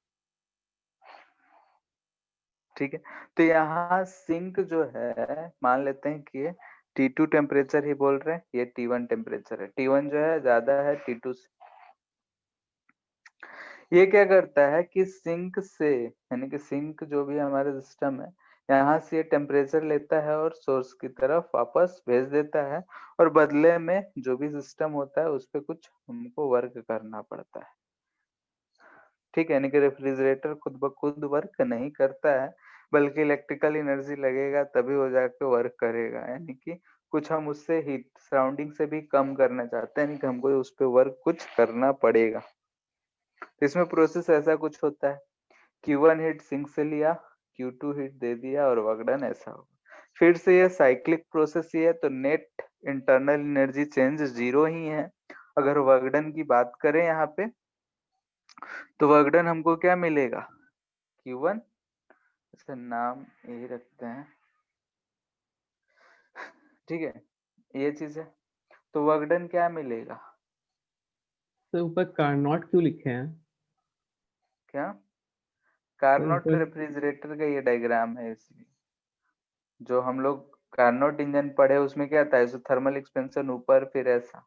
ठीक है, तो यहाँ सिंक जो है, मान लेते हैं कि ये T2 टेम्परेचर ही बोल रहे हैं, ये T1 टेम्परेचर है, T1 जो है ज्यादा है T2 से। ये क्या करता है कि सिंक से, यानी कि सिंक जो भी हमारा सिस्टम है, यहाँ से ये टेम्परेचर लेता है और सोर्स की तरफ वापस भेज देता है, और बदले में जो भी सिस्टम होता है उस पर कुछ हमको वर्क करना पड़ता है। ठीक है, यानी कि रेफ्रिजरेटर खुद ब खुद वर्क नहीं करता है, बल्कि इलेक्ट्रिकल एनर्जी लगेगा तभी वो जाके वर्क करेगा, यानी कि कुछ हम उससे हीट सराउंडिंग से भी कम करना चाहते हैं, नहीं कि हमको उस पे वर्क कुछ करना पड़ेगा। तो इसमें प्रोसेस ऐसा कुछ होता है, Q1 हीट सिंक से लिया, Q2 हीट दे दिया और वर्क डन, ऐसा होगा। फिर से ये साइक्लिक प्रोसेस ही है, तो नेट इंटरनल एनर्जी चेंज 0 ही है। अगर वर्क डन की बात करें यहाँ पे, तो वर्क डन हमको क्या मिलेगा, Q1, इसका नाम यही रखते हैं, ठीक है, ये चीज है। तो वर्क डन क्या मिलेगा, तो ऊपर कार्नोट क्यों लिखे हैं? क्या, तो कार्नोट ऊपर रेफ्रिजरेटर का ये डायग्राम है, इसलिए जो हम लोग कार्नोट इंजन पढ़े उसमें क्या था, थर्मल एक्सपेंशन ऊपर, फिर ऐसा।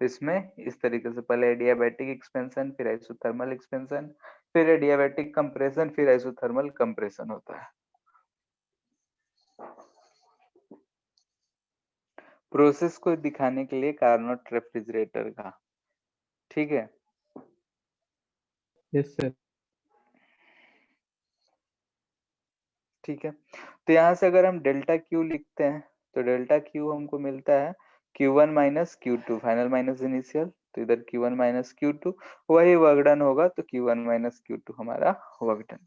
तो इसमें इस तरीके से पहले एडियाबैटिक एक्सपेंशन, फिर आइसोथर्मल एक्सपेंशन, फिर एडियाबैटिक कंप्रेशन, फिर आइसोथर्मल कंप्रेशन होता है। प्रोसेस को दिखाने के लिए कार्नोट रेफ्रिजरेटर का, ठीक है। Yes sir. ठीक है, तो यहाँ से अगर हम डेल्टा क्यू लिखते हैं, तो डेल्टा क्यू हमको मिलता है Q1 minus Q2, final minus initial, तो इधर Q1 माइनस Q2, वही वर्क डन होगा, तो Q1 माइनस Q2 हमारा वर्क डन।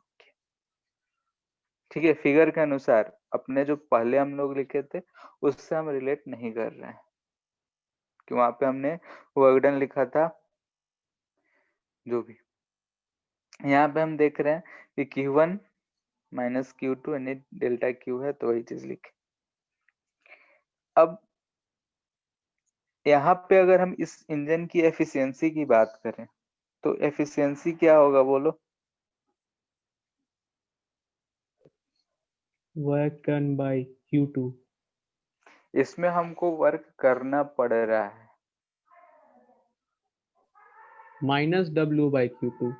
ठीक है, फिगर के अनुसार अपने जो पहले हम लोग लिखे थे उससे हम रिलेट नहीं कर रहे हैं, कि वहां पे हमने वर्क डन लिखा था जो भी। यहाँ पे हम देख रहे हैं कि Q1 माइनस Q2 यानी डेल्टा Q है, तो वही चीज लिखे। अब यहाँ पे अगर हम इस इंजन की एफिशिएंसी की बात करें, तो एफिशिएंसी क्या होगा बोलो, वर्क डन बाय Q2 इसमें हमको वर्क करना पड़ रहा है, माइनस W बाय Q2।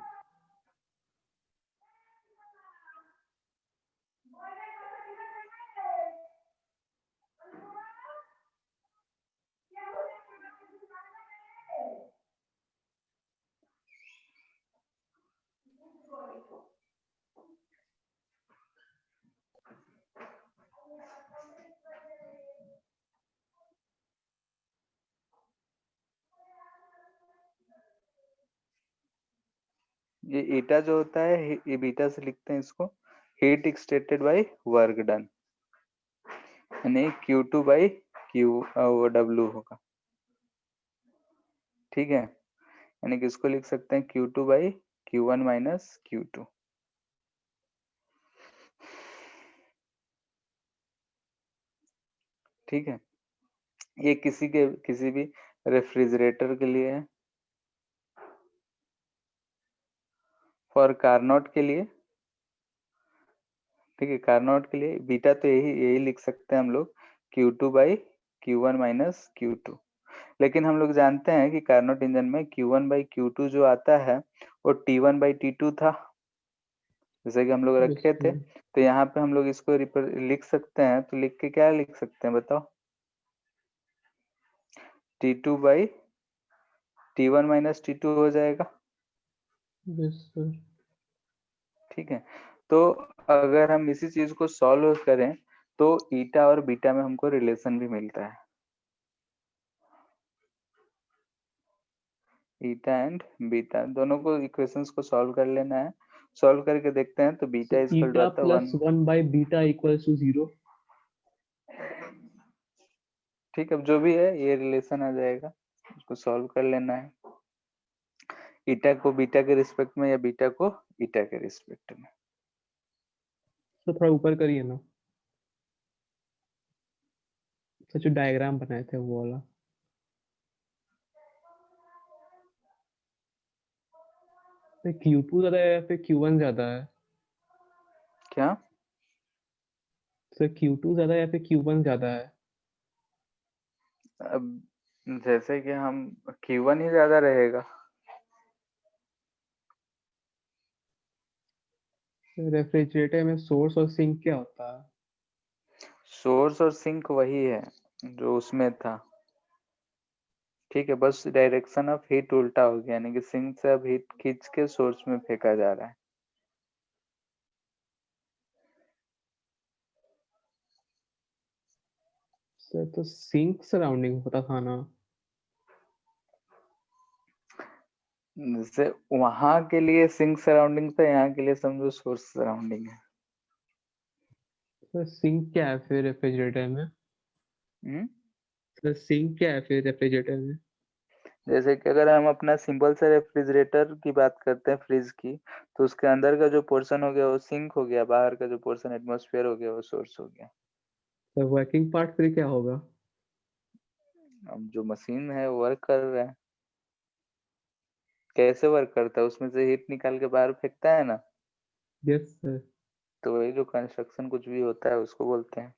ये ईटा जो होता है, ये बीटा से लिखते हैं इसको, heat extracted by work done, यानी Q2 बाई Q वो W होगा, ठीक है। यानी कि इसको लिख सकते हैं Q2 by Q1 minus Q2, ठीक है। ये किसी भी रेफ्रिजरेटर के लिए है। फॉर कार्नोट के लिए, ठीक है, कार्नोट के लिए बीटा तो यही यही लिख सकते हैं हम लोग, Q2 by Q1 minus Q2। लेकिन हम लोग जानते हैं कि कार्नोट इंजन में Q1 बाई Q2 जो आता है वो T1 बाई T2 था, जैसे कि हम लोग यस रखे थे। सर। तो यहाँ पे हम लोग इसको लिख सकते हैं, तो लिख के क्या लिख सकते हैं बताओ, T2 by T1 minus T2 हो जाएगा, यस सर। ठीक है। तो अगर हम इसी चीज को सॉल्व करें, तो ईटा और बीटा में हमको रिलेशन भी मिलता है, ईटा एंड बीटा दोनों को इक्वेशंस को सॉल्व कर लेना है। सॉल्व करके देखते हैं, तो beta So equal to eta आता है plus 1, 1 by beta equals to 0. ठीक है, अब जो भी है ये रिलेशन आ जाएगा, उसको सॉल्व कर लेना है, ईटा को बीटा के रिस्पेक्ट में या बीटा को ईटा के रिस्पेक्ट में। तो थोड़ा ऊपर करिए ना, तो जो डायग्राम बनाए थे वो वाला। तो Q2 ज्यादा है या फिर Q1 ज्यादा है? क्या, तो Q2 ज्यादा है या फिर Q1 ज्यादा है? अब जैसे कि हम Q1 ही ज्यादा रहेगा, रेफ्रिजरेटर में सोर्स और सिंक क्या होता है? सोर्स और सिंक वही है जो उसमें था, ठीक है, बस डायरेक्शन ऑफ हीट उल्टा हो गया, यानी कि सिंक से अब हीट खींच के सोर्स में फेंका जा रहा है। सर तो सिंक सराउंडिंग होता था ना। जैसे वहां के लिए सिंक सराउंडिंग था, यहाँ के लिए समझो सोर्स सराउंडिंग है। सर सिंक क्या है फिर रेफ्रिजरेटर में? हम्म? सर सिंक क्या है फिर रेफ्रिजरेटर में? जैसे कि अगर हम अपना सिंपल से रेफ्रिजरेटर की बात करते हैं, फ्रिज की, तो उसके अंदर का जो पोर्शन हो गया वो सिंक हो गया, बाहर का जो पोर्शन एटमॉस्फेयर हो गया वो सोर्स हो गया। सर वर्किंग पार्ट फिर क्या होगा? अब जो मशीन है वो वर्क कर रहा है। कैसे वर्क करता है? उसमें से हीट निकाल के बाहर फेंकता है ना। Yes sir. तो वही जो कंस्ट्रक्शन कुछ भी होता है उसको बोलते हैं।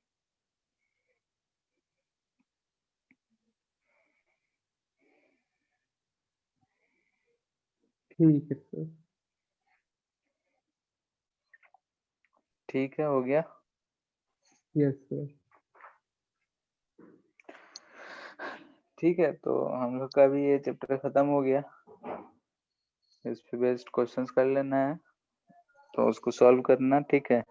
ठीक है सर। ठीक है, हो गया। Yes sir. ठीक है, तो हम लोग का भी ये चैप्टर खत्म हो गया। इस पे बेस्ड क्वेश्चंस कर लेना है, तो उसको सॉल्व करना, ठीक है।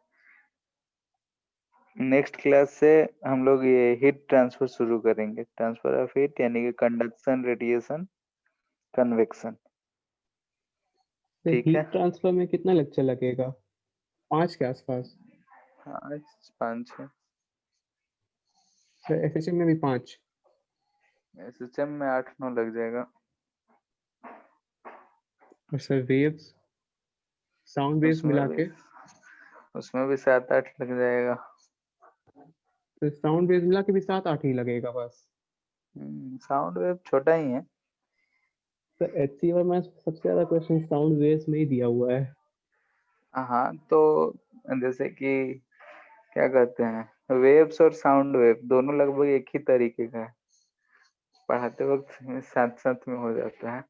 नेक्स्ट क्लास से हम लोग ये हीट ट्रांसफर शुरू करेंगे, ट्रांसफर ऑफ हीट, यानी कि कंडक्शन, रेडिएशन, कन्वेक्शन। सर ठीक है। हीट ट्रांसफर में कितना लेक्चर लगेगा? 5 के आसपास। हाँ, 5-6। सर एसएचएम में भी 5। एसएचएम में 8-9 लग जाएगा। और सर वेव्स, साउंड वेव्स उसमें मिला भी के? उसमें भी 7-8 लग जाएगा। तो साउंड वेव्स मिला के भी 7-8 ही लगेगा बस? साउंड वेव छोटा ही है। सर एचसीएफ में सबसे ज्यादा क्वेश्चन साउंड वेव्स में ही दिया हुआ है। हाँ, तो जैसे कि क्या कहते हैं, वेव्स और साउंड वेव दोनों लगभग एक ही तरीके का है, पढ़ाते वक्त साथ साथ में हो जाता है।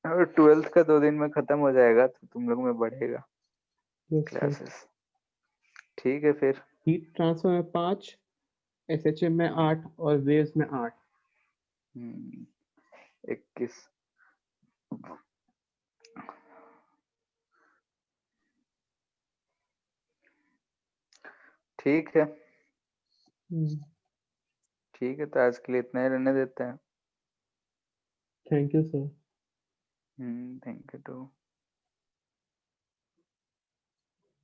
और 12th का 2 दिन में खत्म हो जाएगा, तो तुम लोग में बढ़ेगा यस सर। क्लासेस। ठीक है फिर। हीट ट्रांसफर में 5, एसएचएम में 8 और वेव्स में 8। 21। ठीक है। ठीक है, तो आज के लिए इतना ही रहने देते हैं। Thank you sir. Thank you to.